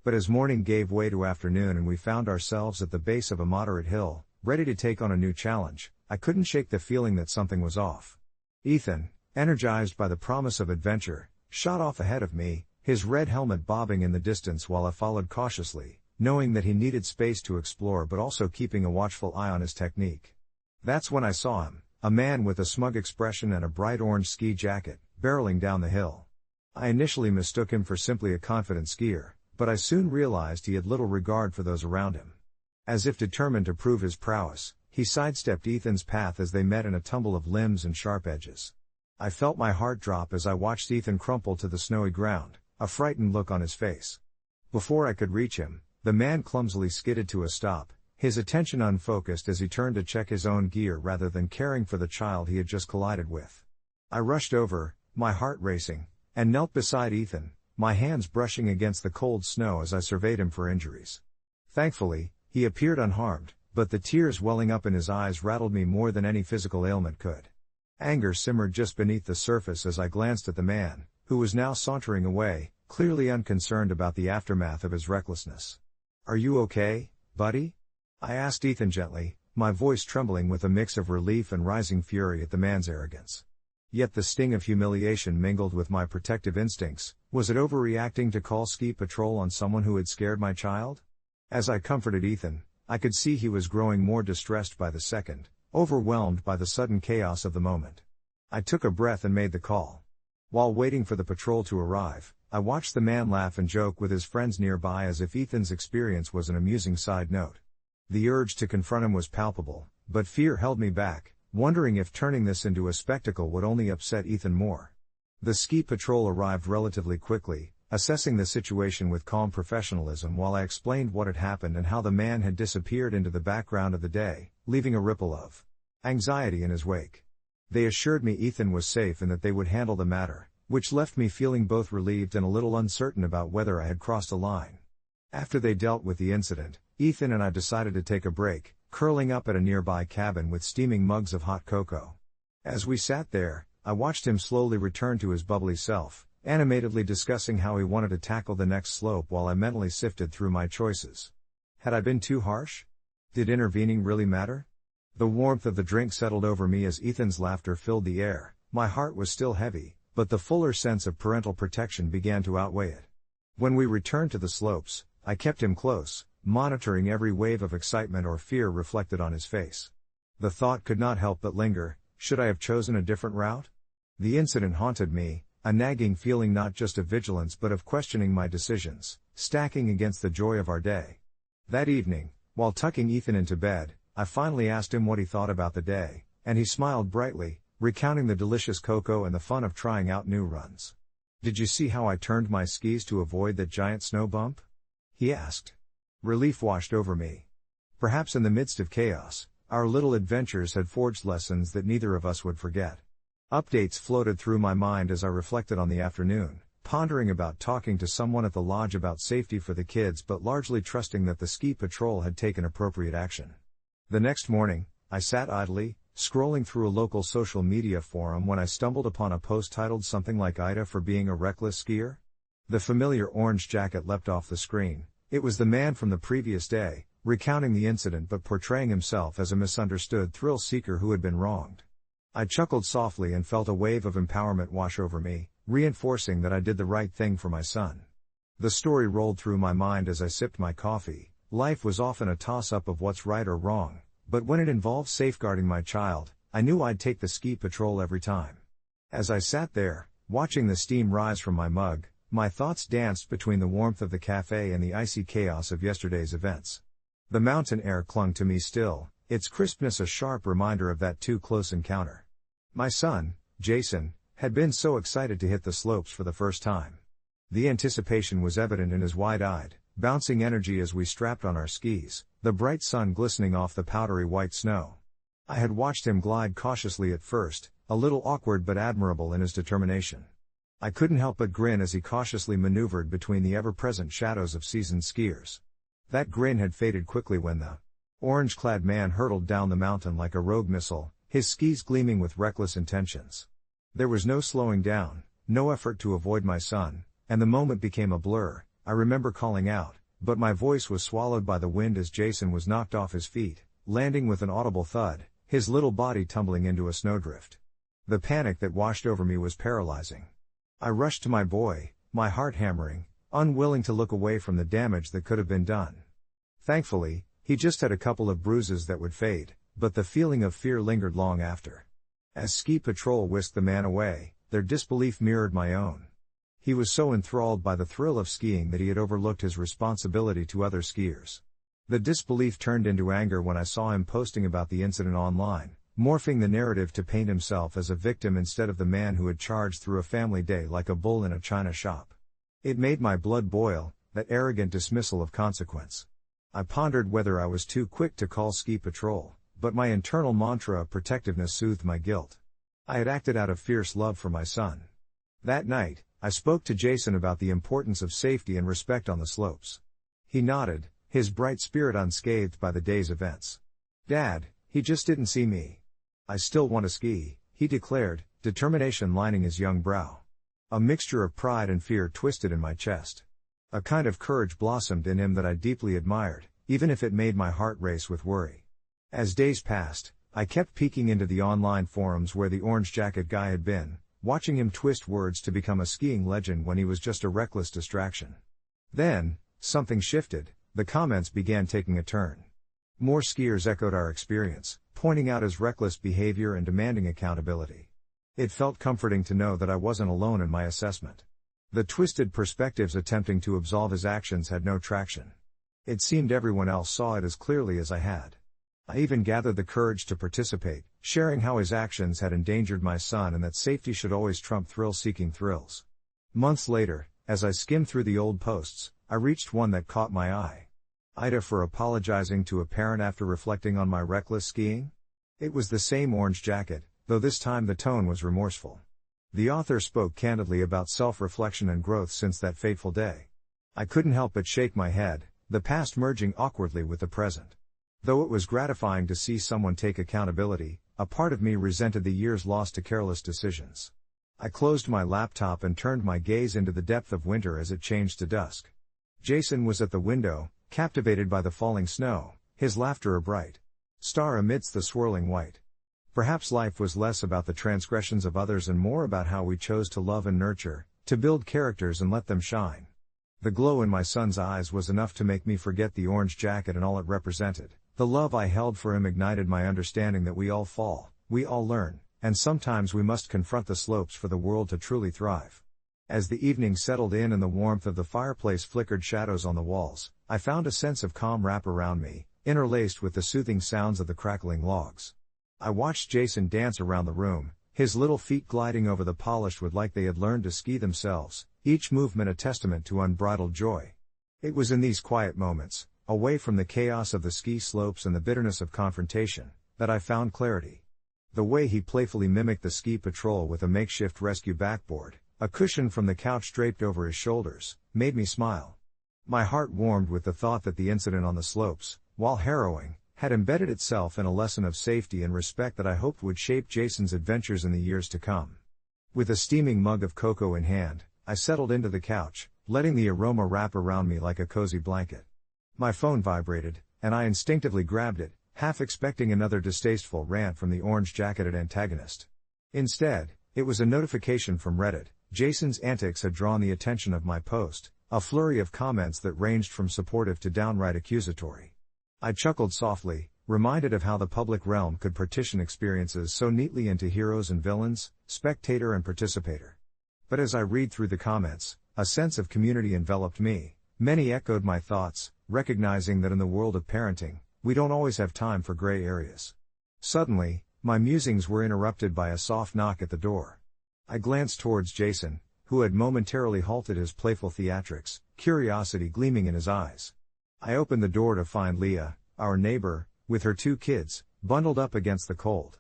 But as morning gave way to afternoon and we found ourselves at the base of a moderate hill, ready to take on a new challenge, I couldn't shake the feeling that something was off. Ethan, energized by the promise of adventure, shot off ahead of me, his red helmet bobbing in the distance while I followed cautiously, knowing that he needed space to explore but also keeping a watchful eye on his technique. That's when I saw him, a man with a smug expression and a bright orange ski jacket, barreling down the hill. I initially mistook him for simply a confident skier, but I soon realized he had little regard for those around him. As if determined to prove his prowess, he sidestepped Ethan's path as they met in a tumble of limbs and sharp edges. I felt my heart drop as I watched Ethan crumple to the snowy ground, a frightened look on his face. Before I could reach him, the man clumsily skidded to a stop, his attention unfocused as he turned to check his own gear rather than caring for the child he had just collided with. I rushed over, my heart racing, and knelt beside Ethan, my hands brushing against the cold snow as I surveyed him for injuries. Thankfully, he appeared unharmed, but the tears welling up in his eyes rattled me more than any physical ailment could. Anger simmered just beneath the surface as I glanced at the man, who was now sauntering away, clearly unconcerned about the aftermath of his recklessness. "Are you okay, buddy?" I asked Ethan gently, my voice trembling with a mix of relief and rising fury at the man's arrogance. Yet the sting of humiliation mingled with my protective instincts. Was it overreacting to call ski patrol on someone who had scared my child? As I comforted Ethan, I could see he was growing more distressed by the second, overwhelmed by the sudden chaos of the moment. I took a breath and made the call. While waiting for the patrol to arrive, I watched the man laugh and joke with his friends nearby as if Ethan's experience was an amusing side note. The urge to confront him was palpable, but fear held me back, wondering if turning this into a spectacle would only upset Ethan more. The ski patrol arrived relatively quickly, assessing the situation with calm professionalism while I explained what had happened and how the man had disappeared into the background of the day, leaving a ripple of anxiety in his wake. They assured me Ethan was safe and that they would handle the matter, which left me feeling both relieved and a little uncertain about whether I had crossed a line. After they dealt with the incident, Ethan and I decided to take a break, curling up at a nearby cabin with steaming mugs of hot cocoa. As we sat there, I watched him slowly return to his bubbly self, animatedly discussing how he wanted to tackle the next slope while I mentally sifted through my choices. Had I been too harsh? Did intervening really matter? The warmth of the drink settled over me as Ethan's laughter filled the air. My heart was still heavy, but the fuller sense of parental protection began to outweigh it. When we returned to the slopes, I kept him close, monitoring every wave of excitement or fear reflected on his face. The thought could not help but linger, should I have chosen a different route? The incident haunted me, a nagging feeling not just of vigilance but of questioning my decisions, stacking against the joy of our day. That evening, while tucking Ethan into bed, I finally asked him what he thought about the day, and he smiled brightly, recounting the delicious cocoa and the fun of trying out new runs. "Did you see how I turned my skis to avoid that giant snow bump?" he asked. Relief washed over me. Perhaps in the midst of chaos, our little adventures had forged lessons that neither of us would forget. Updates floated through my mind as I reflected on the afternoon, pondering about talking to someone at the lodge about safety for the kids but largely trusting that the ski patrol had taken appropriate action. The next morning, I sat idly, scrolling through a local social media forum when I stumbled upon a post titled something like AITA for being a reckless skier. The familiar orange jacket leapt off the screen. It was the man from the previous day, recounting the incident but portraying himself as a misunderstood thrill seeker who had been wronged. I chuckled softly and felt a wave of empowerment wash over me, reinforcing that I did the right thing for my son. The story rolled through my mind as I sipped my coffee. Life was often a toss-up of what's right or wrong, but when it involved safeguarding my child, I knew I'd take the ski patrol every time. As I sat there, watching the steam rise from my mug, my thoughts danced between the warmth of the cafe and the icy chaos of yesterday's events. The mountain air clung to me still, its crispness a sharp reminder of that too-close encounter. My son, Jason, had been so excited to hit the slopes for the first time. The anticipation was evident in his wide-eyed, bouncing energy as we strapped on our skis, the bright sun glistening off the powdery white snow. I had watched him glide cautiously at first, a little awkward but admirable in his determination. I couldn't help but grin as he cautiously maneuvered between the ever-present shadows of seasoned skiers. That grin had faded quickly when the orange-clad man hurtled down the mountain like a rogue missile, his skis gleaming with reckless intentions. There was no slowing down, no effort to avoid my son, and the moment became a blur. I remember calling out, but my voice was swallowed by the wind as Jason was knocked off his feet, landing with an audible thud, his little body tumbling into a snowdrift. The panic that washed over me was paralyzing. I rushed to my boy, my heart hammering, unwilling to look away from the damage that could have been done. Thankfully, he just had a couple of bruises that would fade, but the feeling of fear lingered long after. As ski patrol whisked the man away, their disbelief mirrored my own. He was so enthralled by the thrill of skiing that he had overlooked his responsibility to other skiers. The disbelief turned into anger when I saw him posting about the incident online, morphing the narrative to paint himself as a victim instead of the man who had charged through a family day like a bull in a china shop. It made my blood boil, that arrogant dismissal of consequence. I pondered whether I was too quick to call ski patrol, but my internal mantra of protectiveness soothed my guilt. I had acted out of fierce love for my son. That night, I spoke to Jason about the importance of safety and respect on the slopes. He nodded, his bright spirit unscathed by the day's events. "Dad, he just didn't see me. I still want to ski," he declared, determination lining his young brow. A mixture of pride and fear twisted in my chest. A kind of courage blossomed in him that I deeply admired, even if it made my heart race with worry. As days passed, I kept peeking into the online forums where the orange jacket guy had been, watching him twist words to become a skiing legend when he was just a reckless distraction. Then, something shifted, the comments began taking a turn. More skiers echoed our experience, pointing out his reckless behavior and demanding accountability. It felt comforting to know that I wasn't alone in my assessment. The twisted perspectives attempting to absolve his actions had no traction. It seemed everyone else saw it as clearly as I had. I even gathered the courage to participate, sharing how his actions had endangered my son and that safety should always trump thrill-seeking thrills. Months later, as I skimmed through the old posts, I reached one that caught my eye. AITA for apologizing to a parent after reflecting on my reckless skiing? It was the same orange jacket, though this time the tone was remorseful. The author spoke candidly about self-reflection and growth since that fateful day. I couldn't help but shake my head, the past merging awkwardly with the present. Though it was gratifying to see someone take accountability, a part of me resented the years lost to careless decisions. I closed my laptop and turned my gaze into the depth of winter as it changed to dusk. Jason was at the window, captivated by the falling snow, his laughter a bright star amidst the swirling white. Perhaps life was less about the transgressions of others and more about how we chose to love and nurture, to build characters and let them shine. The glow in my son's eyes was enough to make me forget the orange jacket and all it represented. The love I held for him ignited my understanding that we all fall, we all learn, and sometimes we must confront the slopes for the world to truly thrive. As the evening settled in and the warmth of the fireplace flickered shadows on the walls, I found a sense of calm wrap around me, interlaced with the soothing sounds of the crackling logs. I watched Jason dance around the room, his little feet gliding over the polished wood like they had learned to ski themselves, each movement a testament to unbridled joy. It was in these quiet moments, away from the chaos of the ski slopes and the bitterness of confrontation, that I found clarity. The way he playfully mimicked the ski patrol with a makeshift rescue backboard, a cushion from the couch draped over his shoulders, made me smile. My heart warmed with the thought that the incident on the slopes, while harrowing, had embedded itself in a lesson of safety and respect that I hoped would shape Jason's adventures in the years to come. With a steaming mug of cocoa in hand, I settled into the couch, letting the aroma wrap around me like a cozy blanket. My phone vibrated, and I instinctively grabbed it, half expecting another distasteful rant from the orange-jacketed antagonist. Instead, it was a notification from Reddit. Jason's antics had drawn the attention of my post, a flurry of comments that ranged from supportive to downright accusatory. I chuckled softly, reminded of how the public realm could partition experiences so neatly into heroes and villains, spectator and participator. But as I read through the comments, a sense of community enveloped me. Many echoed my thoughts, recognizing that in the world of parenting, we don't always have time for gray areas. Suddenly, my musings were interrupted by a soft knock at the door. I glanced towards Jason, who had momentarily halted his playful theatrics, curiosity gleaming in his eyes. I opened the door to find Leah, our neighbor, with her 2 kids, bundled up against the cold.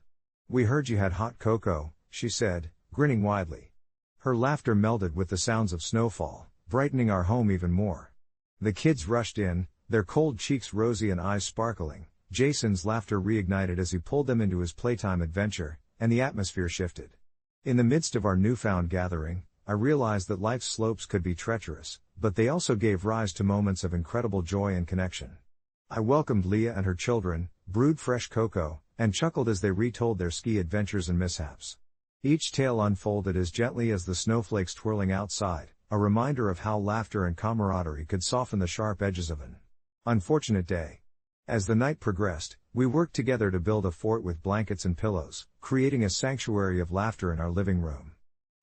"We heard you had hot cocoa," she said, grinning widely. Her laughter melded with the sounds of snowfall, brightening our home even more. The kids rushed in, their cold cheeks rosy and eyes sparkling. Jason's laughter reignited as he pulled them into his playtime adventure, and the atmosphere shifted. In the midst of our newfound gathering, I realized that life's slopes could be treacherous, but they also gave rise to moments of incredible joy and connection. I welcomed Leah and her children, brewed fresh cocoa, and chuckled as they retold their ski adventures and mishaps. Each tale unfolded as gently as the snowflakes twirling outside, a reminder of how laughter and camaraderie could soften the sharp edges of an unfortunate day. As the night progressed, we worked together to build a fort with blankets and pillows, creating a sanctuary of laughter in our living room.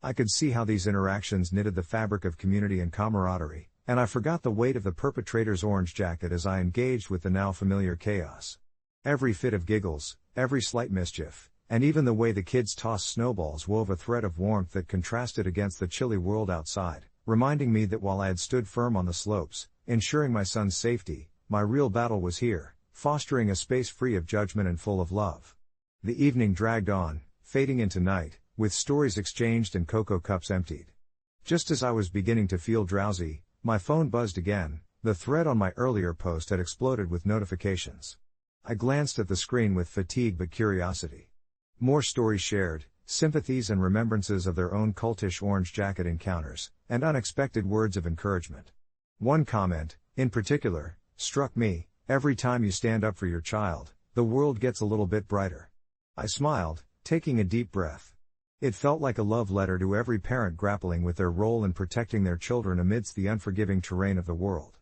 I could see how these interactions knitted the fabric of community and camaraderie, and I forgot the weight of the perpetrator's orange jacket as I engaged with the now familiar chaos. Every fit of giggles, every slight mischief, and even the way the kids tossed snowballs wove a thread of warmth that contrasted against the chilly world outside, reminding me that while I had stood firm on the slopes, ensuring my son's safety, my real battle was here, fostering a space free of judgment and full of love. The evening dragged on, fading into night, with stories exchanged and cocoa cups emptied. Just as I was beginning to feel drowsy, my phone buzzed again. The thread on my earlier post had exploded with notifications. I glanced at the screen with fatigue but curiosity. More stories shared, sympathies and remembrances of their own cultish orange jacket encounters, and unexpected words of encouragement. One comment, in particular, struck me: "Every time you stand up for your child, the world gets a little bit brighter." I smiled, taking a deep breath. It felt like a love letter to every parent grappling with their role in protecting their children amidst the unforgiving terrain of the world.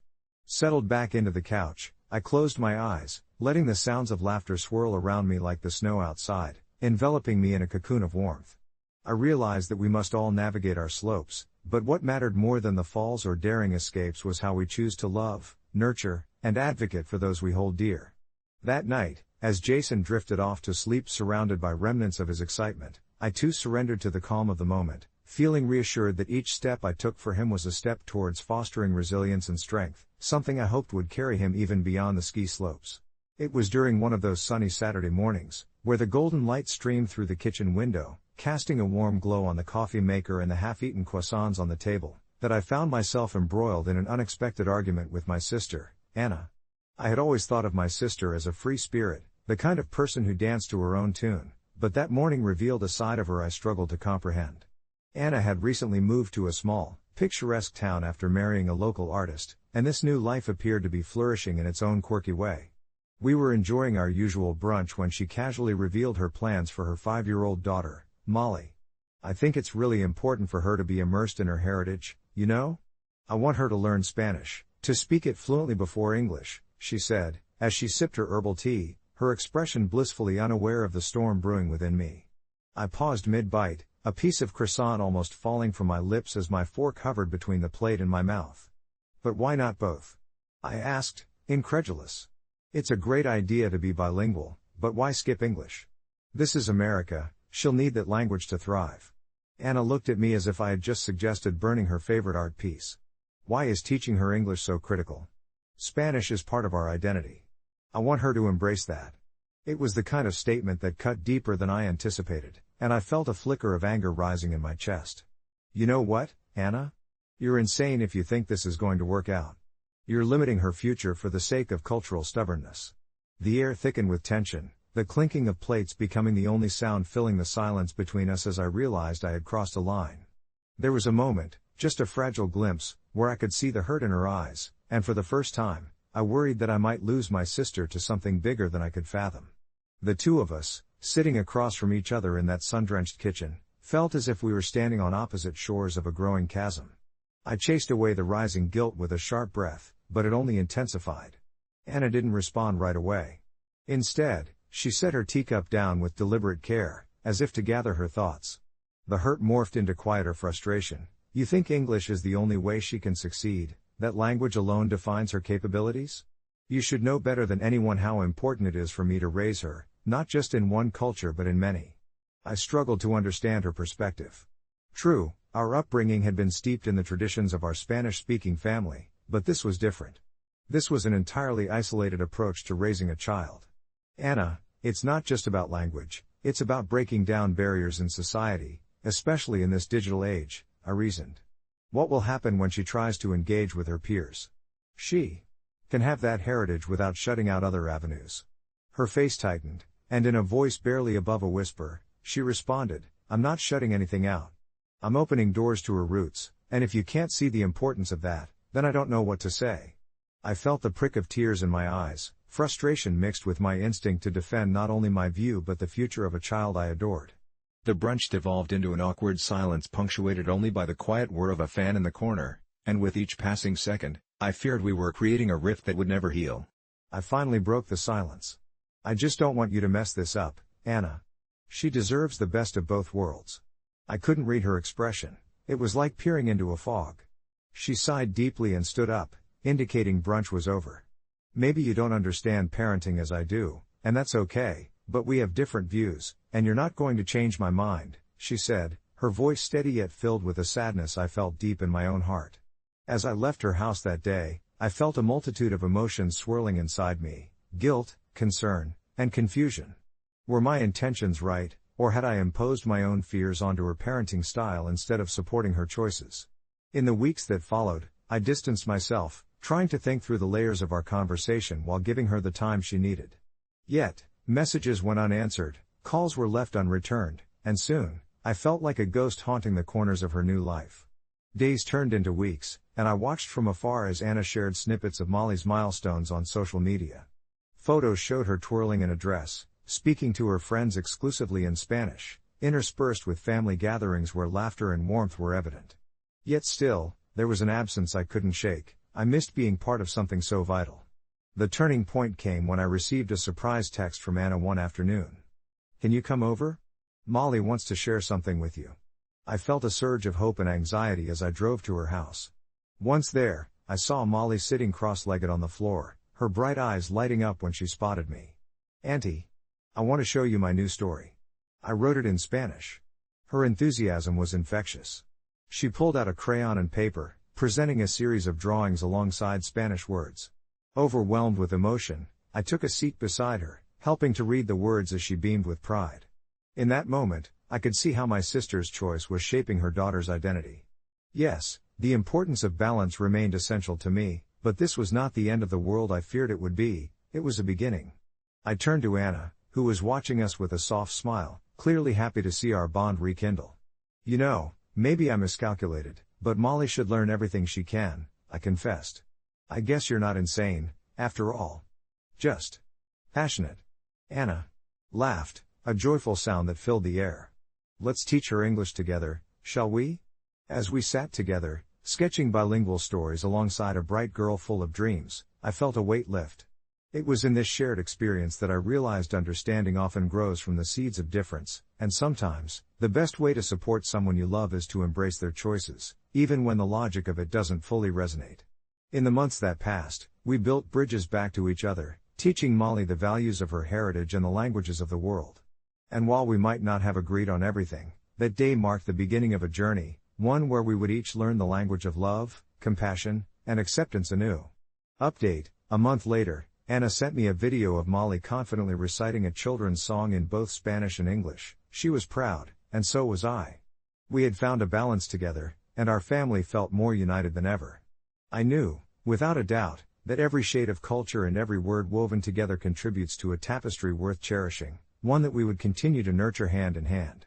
Settled back into the couch, I closed my eyes, letting the sounds of laughter swirl around me like the snow outside, enveloping me in a cocoon of warmth. I realized that we must all navigate our slopes, but what mattered more than the falls or daring escapes was how we choose to love, nurture, and advocate for those we hold dear. That night, as Jason drifted off to sleep surrounded by remnants of his excitement, I too surrendered to the calm of the moment, feeling reassured that each step I took for him was a step towards fostering resilience and strength, something I hoped would carry him even beyond the ski slopes. It was during one of those sunny Saturday mornings, where the golden light streamed through the kitchen window, casting a warm glow on the coffee maker and the half-eaten croissants on the table, that I found myself embroiled in an unexpected argument with my sister, Anna. I had always thought of my sister as a free spirit, the kind of person who danced to her own tune, but that morning revealed a side of her I struggled to comprehend. Anna had recently moved to a small, picturesque town after marrying a local artist, and this new life appeared to be flourishing in its own quirky way. We were enjoying our usual brunch when she casually revealed her plans for her 5-year-old daughter, Molly. "I think it's really important for her to be immersed in her heritage, you know? I want her to learn Spanish, to speak it fluently before English," she said, as she sipped her herbal tea, her expression blissfully unaware of the storm brewing within me. I paused mid-bite, a piece of croissant almost falling from my lips as my fork hovered between the plate and my mouth. "But why not both?" I asked, incredulous. "It's a great idea to be bilingual, but why skip English? This is America, she'll need that language to thrive." Anna looked at me as if I had just suggested burning her favorite art piece. Why is teaching her English so critical? Spanish is part of our identity. I want her to embrace that. It was the kind of statement that cut deeper than I anticipated, and I felt a flicker of anger rising in my chest. You know what, Anna? You're insane if you think this is going to work out. You're limiting her future for the sake of cultural stubbornness. The air thickened with tension, the clinking of plates becoming the only sound filling the silence between us as I realized I had crossed a line. There was a moment, just a fragile glimpse, where I could see the hurt in her eyes, and for the first time, I worried that I might lose my sister to something bigger than I could fathom. The two of us, sitting across from each other in that sun-drenched kitchen, felt as if we were standing on opposite shores of a growing chasm. I chased away the rising guilt with a sharp breath, but it only intensified. Anna didn't respond right away. Instead, she set her teacup down with deliberate care, as if to gather her thoughts. The hurt morphed into quieter frustration. You think English is the only way she can succeed, that language alone defines her capabilities? You should know better than anyone how important it is for me to raise her, not just in one culture but in many. I struggled to understand her perspective. True, our upbringing had been steeped in the traditions of our Spanish-speaking family, but this was different. This was an entirely isolated approach to raising a child. Anna, it's not just about language, it's about breaking down barriers in society, especially in this digital age, I reasoned. What will happen when she tries to engage with her peers? She can have that heritage without shutting out other avenues. Her face tightened, and in a voice barely above a whisper, she responded, I'm not shutting anything out. I'm opening doors to her roots, and if you can't see the importance of that, then I don't know what to say. I felt the prick of tears in my eyes, frustration mixed with my instinct to defend not only my view but the future of a child I adored. The brunch devolved into an awkward silence punctuated only by the quiet whir of a fan in the corner, and with each passing second, I feared we were creating a rift that would never heal. I finally broke the silence. I just don't want you to mess this up, Anna. She deserves the best of both worlds. I couldn't read her expression. It was like peering into a fog. She sighed deeply and stood up, indicating brunch was over. Maybe you don't understand parenting as I do, and that's okay, but we have different views, and you're not going to change my mind, she said, her voice steady yet filled with a sadness I felt deep in my own heart. As I left her house that day, I felt a multitude of emotions swirling inside me, guilt, concern, and confusion. Were my intentions right, or had I imposed my own fears onto her parenting style instead of supporting her choices? In the weeks that followed, I distanced myself, trying to think through the layers of our conversation while giving her the time she needed. Yet, messages went unanswered, calls were left unreturned, and soon, I felt like a ghost haunting the corners of her new life. Days turned into weeks, and I watched from afar as Anna shared snippets of Molly's milestones on social media. Photos showed her twirling in a dress, speaking to her friends exclusively in Spanish, interspersed with family gatherings where laughter and warmth were evident. Yet still, there was an absence I couldn't shake. I missed being part of something so vital. The turning point came when I received a surprise text from Anna one afternoon. Can you come over? Molly wants to share something with you. I felt a surge of hope and anxiety as I drove to her house. Once there, I saw Molly sitting cross-legged on the floor, her bright eyes lighting up when she spotted me. Auntie, I want to show you my new story. I wrote it in Spanish. Her enthusiasm was infectious. She pulled out a crayon and paper, presenting a series of drawings alongside Spanish words. Overwhelmed with emotion, I took a seat beside her, helping to read the words as she beamed with pride. In that moment, I could see how my sister's choice was shaping her daughter's identity. Yes, the importance of balance remained essential to me, but this was not the end of the world I feared it would be, it was a beginning. I turned to Anna, who was watching us with a soft smile, clearly happy to see our bond rekindle. You know, maybe I miscalculated, but Molly should learn everything she can, I confessed. I guess you're not insane, after all. Just passionate. Anna laughed, a joyful sound that filled the air. Let's teach her English together, shall we? As we sat together, sketching bilingual stories alongside a bright girl full of dreams, I felt a weight lift. It was in this shared experience that I realized understanding often grows from the seeds of difference, and sometimes, the best way to support someone you love is to embrace their choices, even when the logic of it doesn't fully resonate. In the months that passed, we built bridges back to each other, teaching Molly the values of her heritage and the languages of the world. And while we might not have agreed on everything, that day marked the beginning of a journey, one where we would each learn the language of love, compassion, and acceptance anew. Update: a month later, Anna sent me a video of Molly confidently reciting a children's song in both Spanish and English. She was proud, and so was I. We had found a balance together, and our family felt more united than ever. I knew, without a doubt, that every shade of culture and every word woven together contributes to a tapestry worth cherishing, one that we would continue to nurture hand in hand.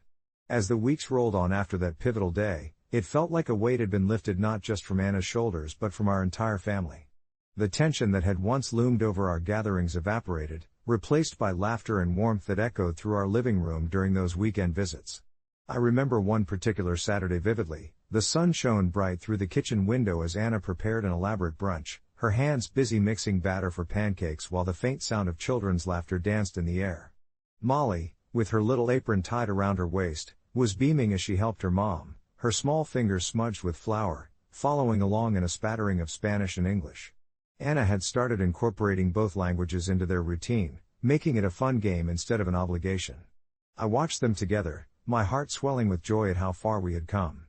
As the weeks rolled on after that pivotal day, it felt like a weight had been lifted not just from Anna's shoulders but from our entire family. The tension that had once loomed over our gatherings evaporated, replaced by laughter and warmth that echoed through our living room during those weekend visits. I remember one particular Saturday vividly. The sun shone bright through the kitchen window as Anna prepared an elaborate brunch, her hands busy mixing batter for pancakes while the faint sound of children's laughter danced in the air. Molly, with her little apron tied around her waist, was beaming as she helped her mom, her small fingers smudged with flour, following along in a spattering of Spanish and English. Anna had started incorporating both languages into their routine, making it a fun game instead of an obligation. I watched them together, my heart swelling with joy at how far we had come.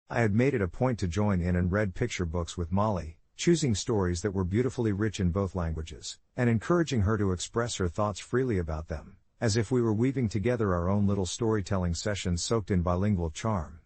I had made it a point to join in and read picture books with Molly, choosing stories that were beautifully rich in both languages, and encouraging her to express her thoughts freely about them, as if we were weaving together our own little storytelling sessions soaked in bilingual charm.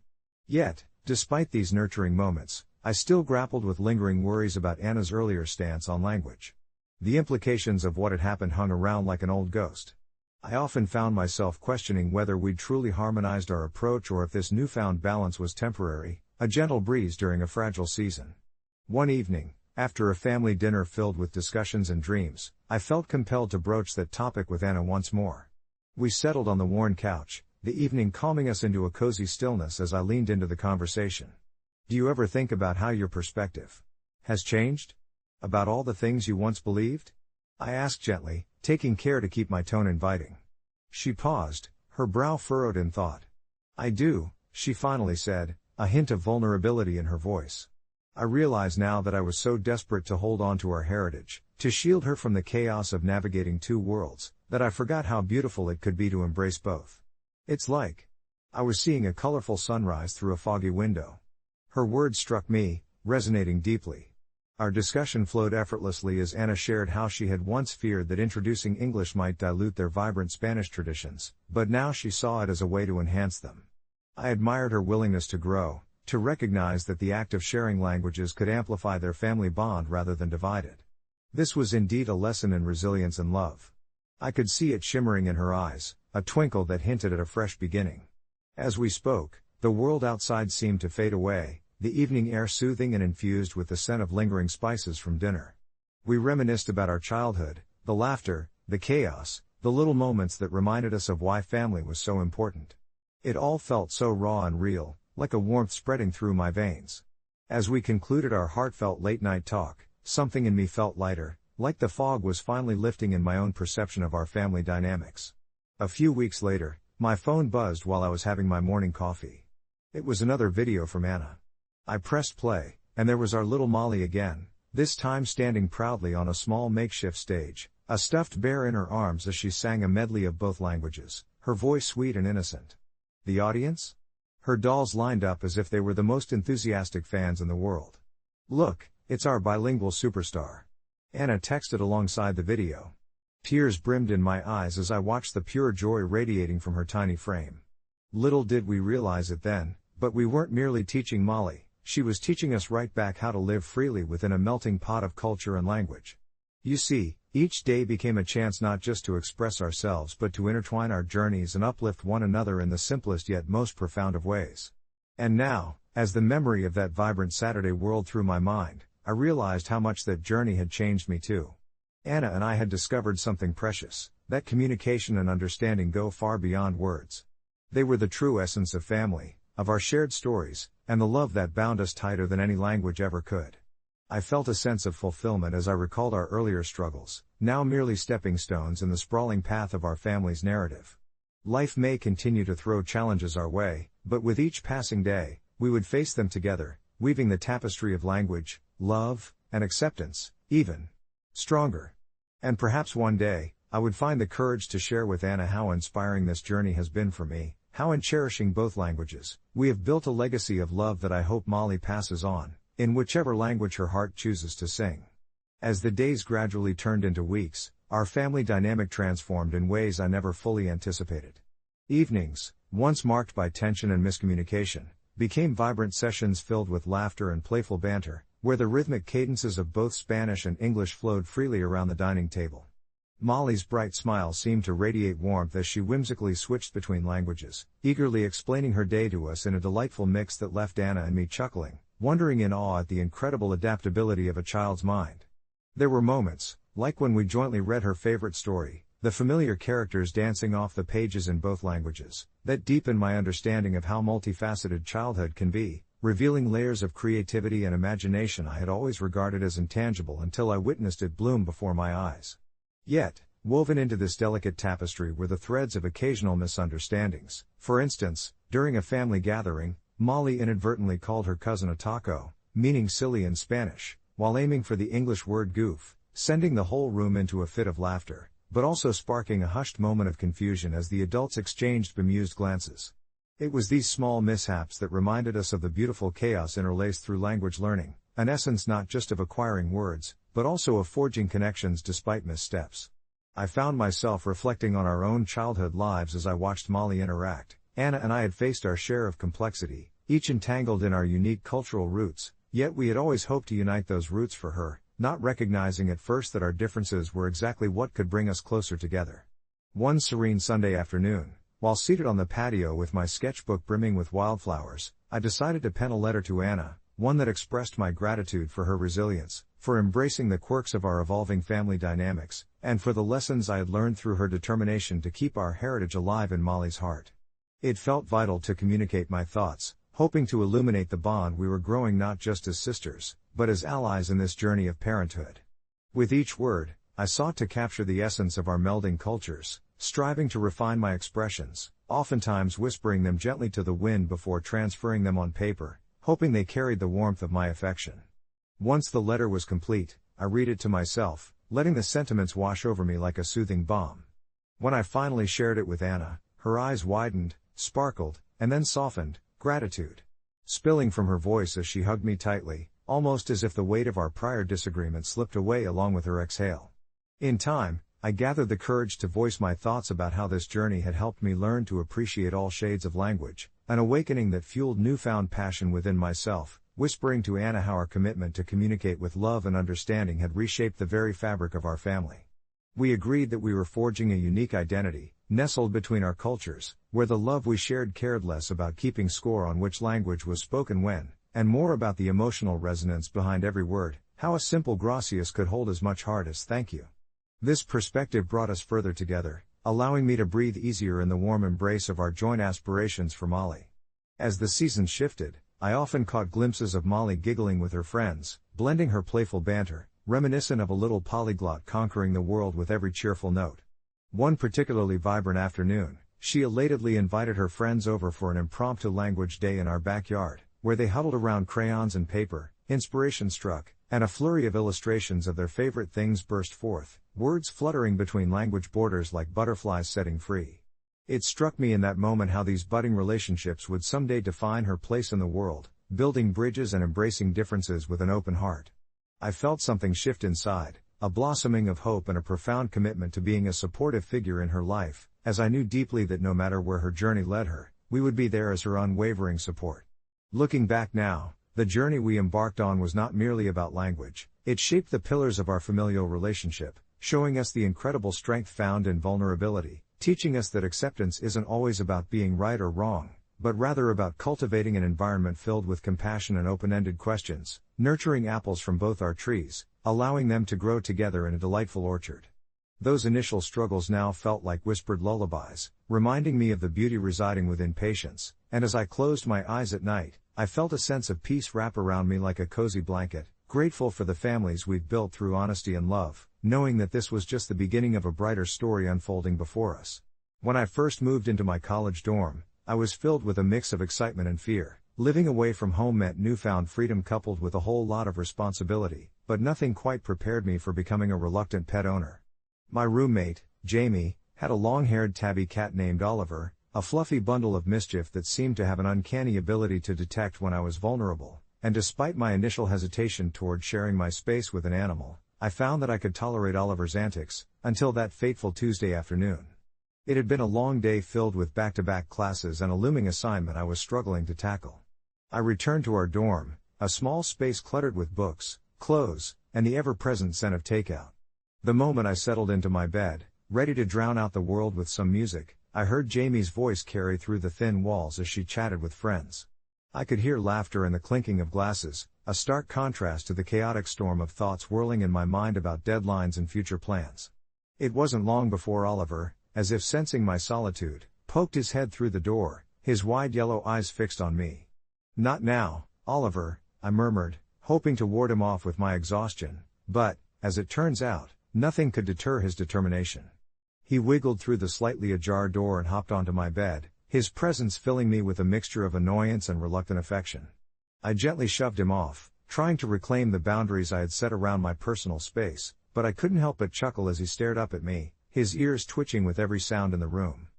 Yet, despite these nurturing moments, I still grappled with lingering worries about Anna's earlier stance on language. The implications of what had happened hung around like an old ghost. I often found myself questioning whether we'd truly harmonized our approach or if this newfound balance was temporary, a gentle breeze during a fragile season. One evening, after a family dinner filled with discussions and dreams, I felt compelled to broach that topic with Anna once more. We settled on the worn couch, the evening calming us into a cozy stillness as I leaned into the conversation. Do you ever think about how your perspective has changed? About all the things you once believed? I asked gently, taking care to keep my tone inviting. She paused, her brow furrowed in thought. I do, she finally said, a hint of vulnerability in her voice. I realize now that I was so desperate to hold on to our heritage, to shield her from the chaos of navigating two worlds, that I forgot how beautiful it could be to embrace both. It's like I was seeing a colorful sunrise through a foggy window. Her words struck me, resonating deeply. Our discussion flowed effortlessly as Anna shared how she had once feared that introducing English might dilute their vibrant Spanish traditions, but now she saw it as a way to enhance them. I admired her willingness to grow, to recognize that the act of sharing languages could amplify their family bond rather than divide it. This was indeed a lesson in resilience and love. I could see it shimmering in her eyes, a twinkle that hinted at a fresh beginning. As we spoke, the world outside seemed to fade away, the evening air soothing and infused with the scent of lingering spices from dinner. We reminisced about our childhood, the laughter, the chaos, the little moments that reminded us of why family was so important. It all felt so raw and real, like a warmth spreading through my veins. As we concluded our heartfelt late-night talk, something in me felt lighter, like the fog was finally lifting in my own perception of our family dynamics. A few weeks later, my phone buzzed while I was having my morning coffee. It was another video from Anna. I pressed play, and there was our little Molly again, this time standing proudly on a small makeshift stage, a stuffed bear in her arms as she sang a medley of both languages, her voice sweet and innocent. The audience? Her dolls lined up as if they were the most enthusiastic fans in the world. Look, it's our bilingual superstar. Anna texted alongside the video. Tears brimmed in my eyes as I watched the pure joy radiating from her tiny frame. Little did we realize it then, but we weren't merely teaching Molly, she was teaching us right back how to live freely within a melting pot of culture and language. You see, each day became a chance not just to express ourselves but to intertwine our journeys and uplift one another in the simplest yet most profound of ways. And now, as the memory of that vibrant Saturday whirled through my mind, I realized how much that journey had changed me too. Anna and I had discovered something precious, that communication and understanding go far beyond words. They were the true essence of family, of our shared stories, and the love that bound us tighter than any language ever could. I felt a sense of fulfillment as I recalled our earlier struggles, now merely stepping stones in the sprawling path of our family's narrative. Life may continue to throw challenges our way, but with each passing day, we would face them together, weaving the tapestry of language, love, and acceptance, even stronger. And perhaps one day, I would find the courage to share with Anna how inspiring this journey has been for me, how in cherishing both languages, we have built a legacy of love that I hope Molly passes on, in whichever language her heart chooses to sing. As the days gradually turned into weeks, our family dynamic transformed in ways I never fully anticipated. Evenings, once marked by tension and miscommunication, became vibrant sessions filled with laughter and playful banter, where the rhythmic cadences of both Spanish and English flowed freely around the dining table. Molly's bright smile seemed to radiate warmth as she whimsically switched between languages, eagerly explaining her day to us in a delightful mix that left Anna and me chuckling, wondering in awe at the incredible adaptability of a child's mind. There were moments, like when we jointly read her favorite story, the familiar characters dancing off the pages in both languages, that deepened my understanding of how multifaceted childhood can be, revealing layers of creativity and imagination I had always regarded as intangible until I witnessed it bloom before my eyes. Yet, woven into this delicate tapestry were the threads of occasional misunderstandings. For instance, during a family gathering, Molly inadvertently called her cousin a taco, meaning silly in Spanish, while aiming for the English word goof, sending the whole room into a fit of laughter, but also sparking a hushed moment of confusion as the adults exchanged bemused glances. It was these small mishaps that reminded us of the beautiful chaos interlaced through language learning, an essence not just of acquiring words, but also of forging connections despite missteps. I found myself reflecting on our own childhood lives as I watched Molly interact. Anna and I had faced our share of complexity, each entangled in our unique cultural roots, yet we had always hoped to unite those roots for her, not recognizing at first that our differences were exactly what could bring us closer together. One serene Sunday afternoon, while seated on the patio with my sketchbook brimming with wildflowers, I decided to pen a letter to Anna, one that expressed my gratitude for her resilience, for embracing the quirks of our evolving family dynamics, and for the lessons I had learned through her determination to keep our heritage alive in Molly's heart. It felt vital to communicate my thoughts, hoping to illuminate the bond we were growing not just as sisters, but as allies in this journey of parenthood. With each word, I sought to capture the essence of our melding cultures, striving to refine my expressions, oftentimes whispering them gently to the wind before transferring them on paper, hoping they carried the warmth of my affection. Once the letter was complete, I read it to myself, letting the sentiments wash over me like a soothing balm. When I finally shared it with Anna, her eyes widened, sparkled, and then softened, gratitude spilling from her voice as she hugged me tightly, almost as if the weight of our prior disagreement slipped away along with her exhale. In time, I gathered the courage to voice my thoughts about how this journey had helped me learn to appreciate all shades of language, an awakening that fueled newfound passion within myself, whispering to Anna how our commitment to communicate with love and understanding had reshaped the very fabric of our family. We agreed that we were forging a unique identity, nestled between our cultures, where the love we shared cared less about keeping score on which language was spoken when, and more about the emotional resonance behind every word, how a simple gracias could hold as much heart as thank you. This perspective brought us further together, allowing me to breathe easier in the warm embrace of our joint aspirations for Molly. As the seasons shifted, I often caught glimpses of Molly giggling with her friends, blending her playful banter, reminiscent of a little polyglot conquering the world with every cheerful note. One particularly vibrant afternoon, she elatedly invited her friends over for an impromptu language day in our backyard, where they huddled around crayons and paper, inspiration struck, and a flurry of illustrations of their favorite things burst forth, words fluttering between language borders like butterflies setting free. It struck me in that moment how these budding relationships would someday define her place in the world, building bridges and embracing differences with an open heart. I felt something shift inside, a blossoming of hope and a profound commitment to being a supportive figure in her life, as I knew deeply that no matter where her journey led her, we would be there as her unwavering support. Looking back now, the journey we embarked on was not merely about language, it shaped the pillars of our familial relationship, showing us the incredible strength found in vulnerability, teaching us that acceptance isn't always about being right or wrong, but rather about cultivating an environment filled with compassion and open-ended questions, nurturing apples from both our trees, allowing them to grow together in a delightful orchard. Those initial struggles now felt like whispered lullabies, reminding me of the beauty residing within patience, and as I closed my eyes at night, I felt a sense of peace wrap around me like a cozy blanket, grateful for the families we've built through honesty and love, knowing that this was just the beginning of a brighter story unfolding before us. When I first moved into my college dorm, I was filled with a mix of excitement and fear. Living away from home meant newfound freedom coupled with a whole lot of responsibility, but nothing quite prepared me for becoming a reluctant pet owner. My roommate, Jamie, had a long-haired tabby cat named Oliver, a fluffy bundle of mischief that seemed to have an uncanny ability to detect when I was vulnerable, and despite my initial hesitation toward sharing my space with an animal, I found that I could tolerate Oliver's antics, until that fateful Tuesday afternoon. It had been a long day filled with back-to-back classes and a looming assignment I was struggling to tackle. I returned to our dorm, a small space cluttered with books, clothes, and the ever-present scent of takeout. The moment I settled into my bed, ready to drown out the world with some music, I heard Jamie's voice carry through the thin walls as she chatted with friends. I could hear laughter and the clinking of glasses, a stark contrast to the chaotic storm of thoughts whirling in my mind about deadlines and future plans. It wasn't long before Oliver, as if sensing my solitude, poked his head through the door, his wide yellow eyes fixed on me. "Not now, Oliver," I murmured, hoping to ward him off with my exhaustion, but, as it turns out, nothing could deter his determination. He wiggled through the slightly ajar door and hopped onto my bed, his presence filling me with a mixture of annoyance and reluctant affection. I gently shoved him off, trying to reclaim the boundaries I had set around my personal space, but I couldn't help but chuckle as he stared up at me, his ears twitching with every sound in the room.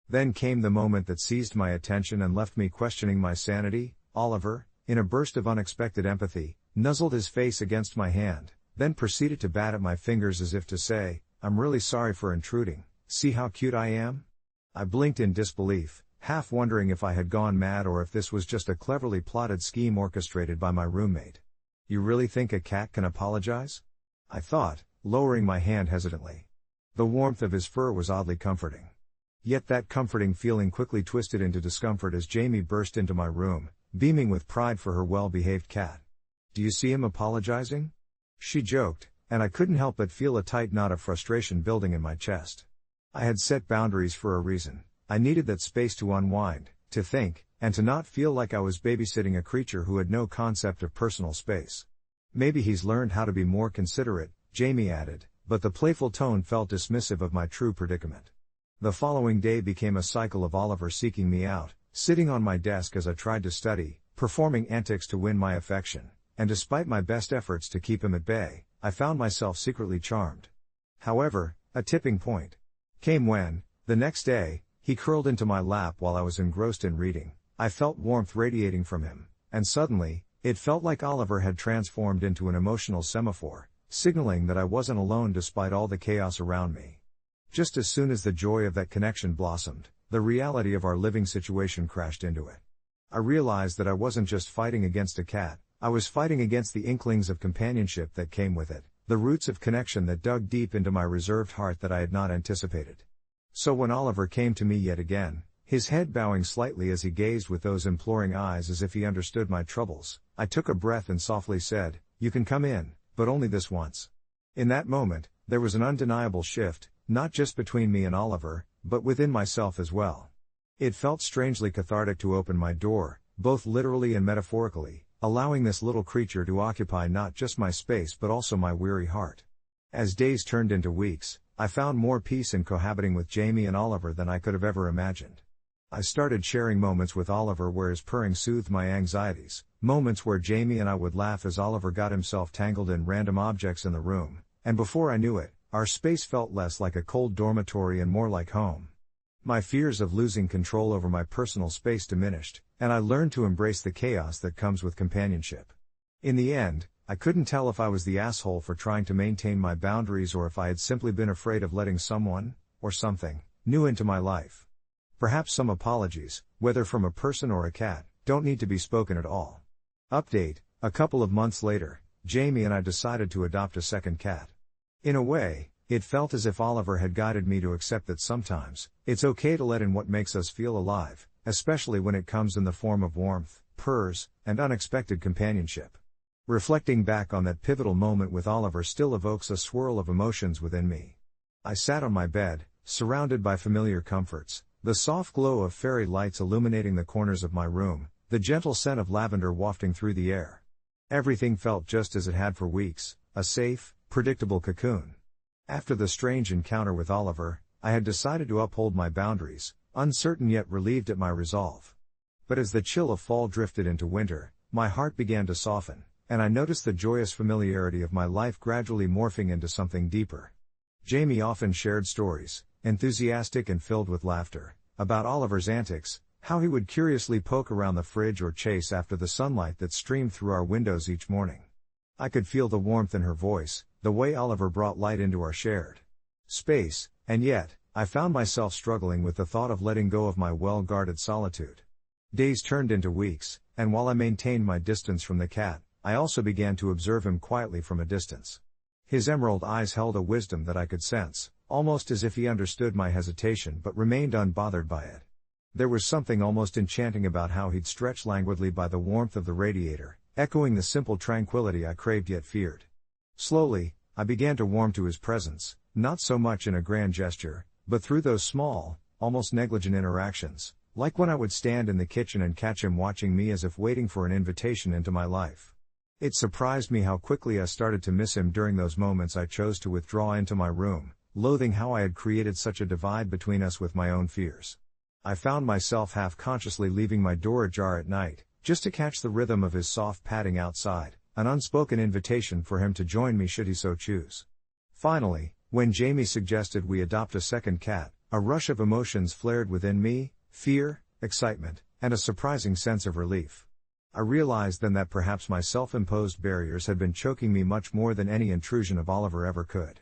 Then came the moment that seized my attention and left me questioning my sanity. Oliver, in a burst of unexpected empathy, nuzzled his face against my hand, then proceeded to bat at my fingers as if to say, "I'm really sorry for intruding, see how cute I am?" I blinked in disbelief, half wondering if I had gone mad or if this was just a cleverly plotted scheme orchestrated by my roommate. "You really think a cat can apologize?" I thought, lowering my hand hesitantly. The warmth of his fur was oddly comforting. Yet that comforting feeling quickly twisted into discomfort as Jamie burst into my room, beaming with pride for her well-behaved cat. "Do you see him apologizing?" she joked, and I couldn't help but feel a tight knot of frustration building in my chest. I had set boundaries for a reason. I needed that space to unwind, to think, and to not feel like I was babysitting a creature who had no concept of personal space. "Maybe he's learned how to be more considerate," Jamie added, but the playful tone felt dismissive of my true predicament. The following day became a cycle of Oliver seeking me out, sitting on my desk as I tried to study, performing antics to win my affection, and despite my best efforts to keep him at bay, I found myself secretly charmed. However, a tipping point came when, the next day, he curled into my lap while I was engrossed in reading. I felt warmth radiating from him, and suddenly, it felt like Oliver had transformed into an emotional semaphore, signaling that I wasn't alone despite all the chaos around me. Just as soon as the joy of that connection blossomed, the reality of our living situation crashed into it. I realized that I wasn't just fighting against a cat, I was fighting against the inklings of companionship that came with it, the roots of connection that dug deep into my reserved heart that I had not anticipated. So when Oliver came to me yet again, his head bowing slightly as he gazed with those imploring eyes as if he understood my troubles, I took a breath and softly said, "You can come in, but only this once." In that moment, there was an undeniable shift, not just between me and Oliver, but within myself as well. It felt strangely cathartic to open my door, both literally and metaphorically, allowing this little creature to occupy not just my space but also my weary heart. As days turned into weeks, I found more peace in cohabiting with Jamie and Oliver than I could have ever imagined. I started sharing moments with Oliver where his purring soothed my anxieties, moments where Jamie and I would laugh as Oliver got himself tangled in random objects in the room, and before I knew it, our space felt less like a cold dormitory and more like home. My fears of losing control over my personal space diminished, and I learned to embrace the chaos that comes with companionship. In the end, I couldn't tell if I was the asshole for trying to maintain my boundaries or if I had simply been afraid of letting someone, or something, new into my life. Perhaps some apologies, whether from a person or a cat, don't need to be spoken at all. Update: a couple of months later, Jamie and I decided to adopt a second cat. In a way, it felt as if Oliver had guided me to accept that sometimes, it's okay to let in what makes us feel alive, especially when it comes in the form of warmth, purrs, and unexpected companionship. Reflecting back on that pivotal moment with Oliver still evokes a swirl of emotions within me. I sat on my bed, surrounded by familiar comforts, the soft glow of fairy lights illuminating the corners of my room, the gentle scent of lavender wafting through the air. Everything felt just as it had for weeks, a safe, predictable cocoon. After the strange encounter with Oliver, I had decided to uphold my boundaries, uncertain yet relieved at my resolve. But as the chill of fall drifted into winter, my heart began to soften, and I noticed the joyous familiarity of my life gradually morphing into something deeper. Jamie often shared stories, enthusiastic and filled with laughter, about Oliver's antics, how he would curiously poke around the fridge or chase after the sunlight that streamed through our windows each morning. I could feel the warmth in her voice, the way Oliver brought light into our shared space, and yet, I found myself struggling with the thought of letting go of my well-guarded solitude. Days turned into weeks, and while I maintained my distance from the cat, I also began to observe him quietly from a distance. His emerald eyes held a wisdom that I could sense, almost as if he understood my hesitation but remained unbothered by it. There was something almost enchanting about how he'd stretch languidly by the warmth of the radiator, echoing the simple tranquility I craved yet feared. Slowly, I began to warm to his presence, not so much in a grand gesture, but through those small, almost negligent interactions, like when I would stand in the kitchen and catch him watching me as if waiting for an invitation into my life. It surprised me how quickly I started to miss him during those moments I chose to withdraw into my room, loathing how I had created such a divide between us with my own fears. I found myself half-consciously leaving my door ajar at night, just to catch the rhythm of his soft padding outside, an unspoken invitation for him to join me should he so choose. Finally, when Jamie suggested we adopt a second cat, a rush of emotions flared within me: fear, excitement, and a surprising sense of relief. I realized then that perhaps my self-imposed barriers had been choking me much more than any intrusion of Oliver ever could.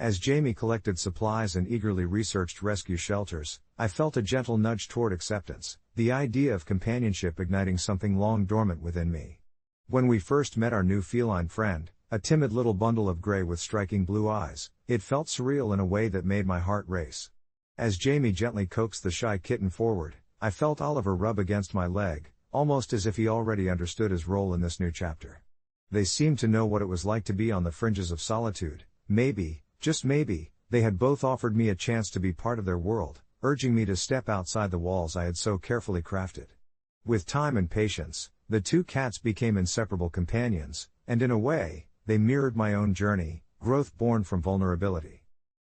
As Jamie collected supplies and eagerly researched rescue shelters, I felt a gentle nudge toward acceptance, the idea of companionship igniting something long dormant within me. When we first met our new feline friend, a timid little bundle of gray with striking blue eyes, it felt surreal in a way that made my heart race. As Jamie gently coaxed the shy kitten forward, I felt Oliver rub against my leg, almost as if he already understood his role in this new chapter. They seemed to know what it was like to be on the fringes of solitude. Maybe, just maybe, they had both offered me a chance to be part of their world, urging me to step outside the walls I had so carefully crafted. With time and patience, the two cats became inseparable companions, and in a way, they mirrored my own journey, growth born from vulnerability.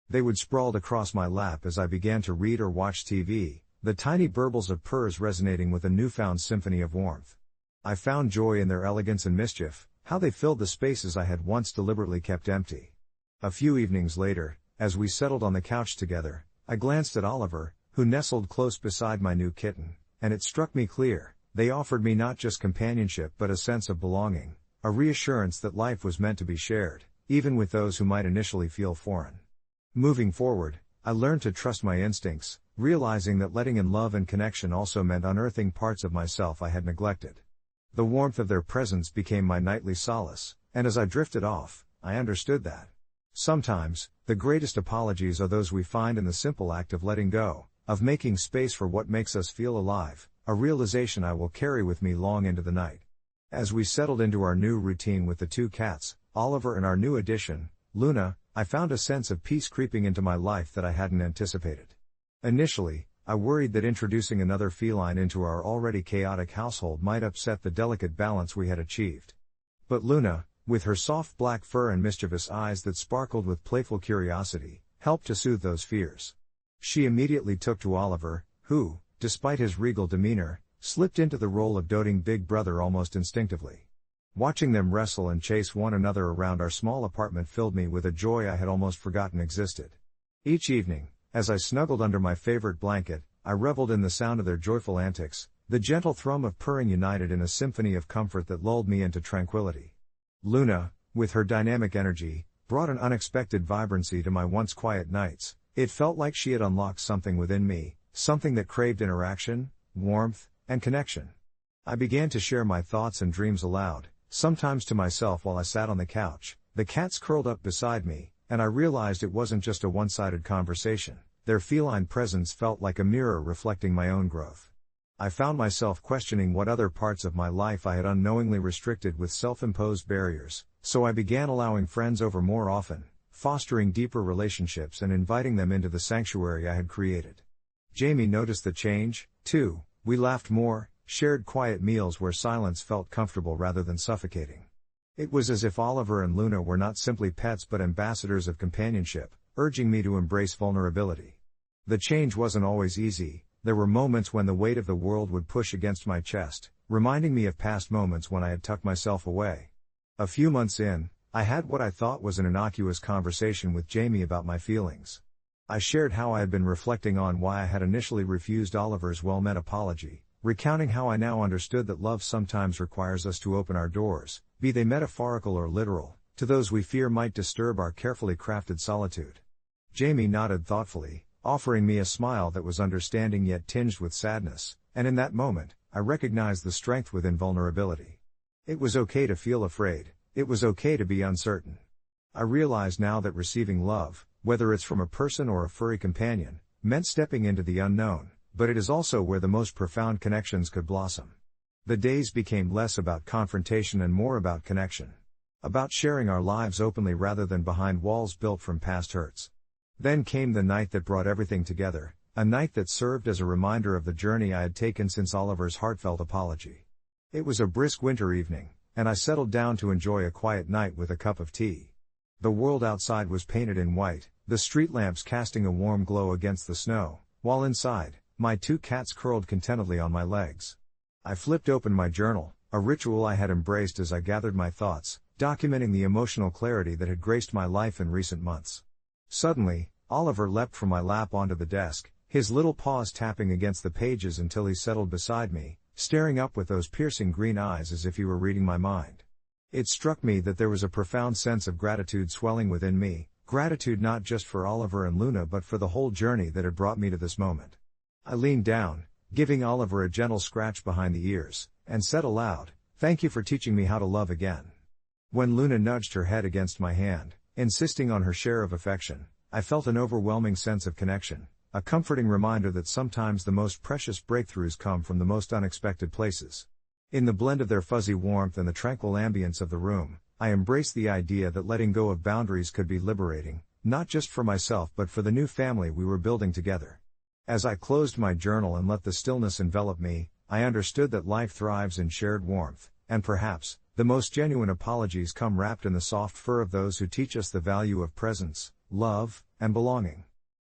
They would sprawl across my lap as I began to read or watch TV, the tiny burbles of purrs resonating with a newfound symphony of warmth. I found joy in their elegance and mischief, how they filled the spaces I had once deliberately kept empty. A few evenings later, as we settled on the couch together, I glanced at Oliver, who nestled close beside my new kitten, and it struck me clear, they offered me not just companionship but a sense of belonging, a reassurance that life was meant to be shared, even with those who might initially feel foreign. Moving forward, I learned to trust my instincts, realizing that letting in love and connection also meant unearthing parts of myself I had neglected. The warmth of their presence became my nightly solace, and as I drifted off, I understood that sometimes, the greatest apologies are those we find in the simple act of letting go, of making space for what makes us feel alive, a realization I will carry with me long into the night. As we settled into our new routine with the two cats, Oliver and our new addition, Luna, I found a sense of peace creeping into my life that I hadn't anticipated. Initially, I worried that introducing another feline into our already chaotic household might upset the delicate balance we had achieved. But Luna, with her soft black fur and mischievous eyes that sparkled with playful curiosity, helped to soothe those fears. She immediately took to Oliver, who, despite his regal demeanor, slipped into the role of doting big brother almost instinctively. Watching them wrestle and chase one another around our small apartment filled me with a joy I had almost forgotten existed. Each evening, as I snuggled under my favorite blanket, I reveled in the sound of their joyful antics, the gentle thrum of purring united in a symphony of comfort that lulled me into tranquility. Luna, with her dynamic energy, brought an unexpected vibrancy to my once quiet nights. It felt like she had unlocked something within me, something that craved interaction, warmth, and connection. I began to share my thoughts and dreams aloud, sometimes to myself while I sat on the couch, the cats curled up beside me, and I realized it wasn't just a one-sided conversation. Their feline presence felt like a mirror reflecting my own growth. I found myself questioning what other parts of my life I had unknowingly restricted with self-imposed barriers, so I began allowing friends over more often, fostering deeper relationships and inviting them into the sanctuary I had created. Jamie noticed the change, too. We laughed more, shared quiet meals where silence felt comfortable rather than suffocating. It was as if Oliver and Luna were not simply pets but ambassadors of companionship, urging me to embrace vulnerability. The change wasn't always easy. There were moments when the weight of the world would push against my chest, reminding me of past moments when I had tucked myself away. A few months in, I had what I thought was an innocuous conversation with Jamie about my feelings. I shared how I had been reflecting on why I had initially refused Oliver's well-meant apology, recounting how I now understood that love sometimes requires us to open our doors, be they metaphorical or literal, to those we fear might disturb our carefully crafted solitude. Jamie nodded thoughtfully, offering me a smile that was understanding yet tinged with sadness, and in that moment, I recognized the strength within vulnerability. It was okay to feel afraid, it was okay to be uncertain. I realize now that receiving love, whether it's from a person or a furry companion, meant stepping into the unknown, but it is also where the most profound connections could blossom. The days became less about confrontation and more about connection. About sharing our lives openly rather than behind walls built from past hurts. Then came the night that brought everything together, a night that served as a reminder of the journey I had taken since Oliver's heartfelt apology. It was a brisk winter evening, and I settled down to enjoy a quiet night with a cup of tea. The world outside was painted in white, the street lamps casting a warm glow against the snow, while inside, my 2 cats curled contentedly on my legs. I flipped open my journal, a ritual I had embraced as I gathered my thoughts, documenting the emotional clarity that had graced my life in recent months. Suddenly, Oliver leapt from my lap onto the desk, his little paws tapping against the pages until he settled beside me, staring up with those piercing green eyes as if he were reading my mind. It struck me that there was a profound sense of gratitude swelling within me, gratitude not just for Oliver and Luna but for the whole journey that had brought me to this moment. I leaned down, giving Oliver a gentle scratch behind the ears, and said aloud, "Thank you for teaching me how to love again." When Luna nudged her head against my hand, insisting on her share of affection, I felt an overwhelming sense of connection, a comforting reminder that sometimes the most precious breakthroughs come from the most unexpected places. In the blend of their fuzzy warmth and the tranquil ambience of the room, I embraced the idea that letting go of boundaries could be liberating, not just for myself but for the new family we were building together. As I closed my journal and let the stillness envelop me, I understood that life thrives in shared warmth, and perhaps, the most genuine apologies come wrapped in the soft fur of those who teach us the value of presence, love, and belonging.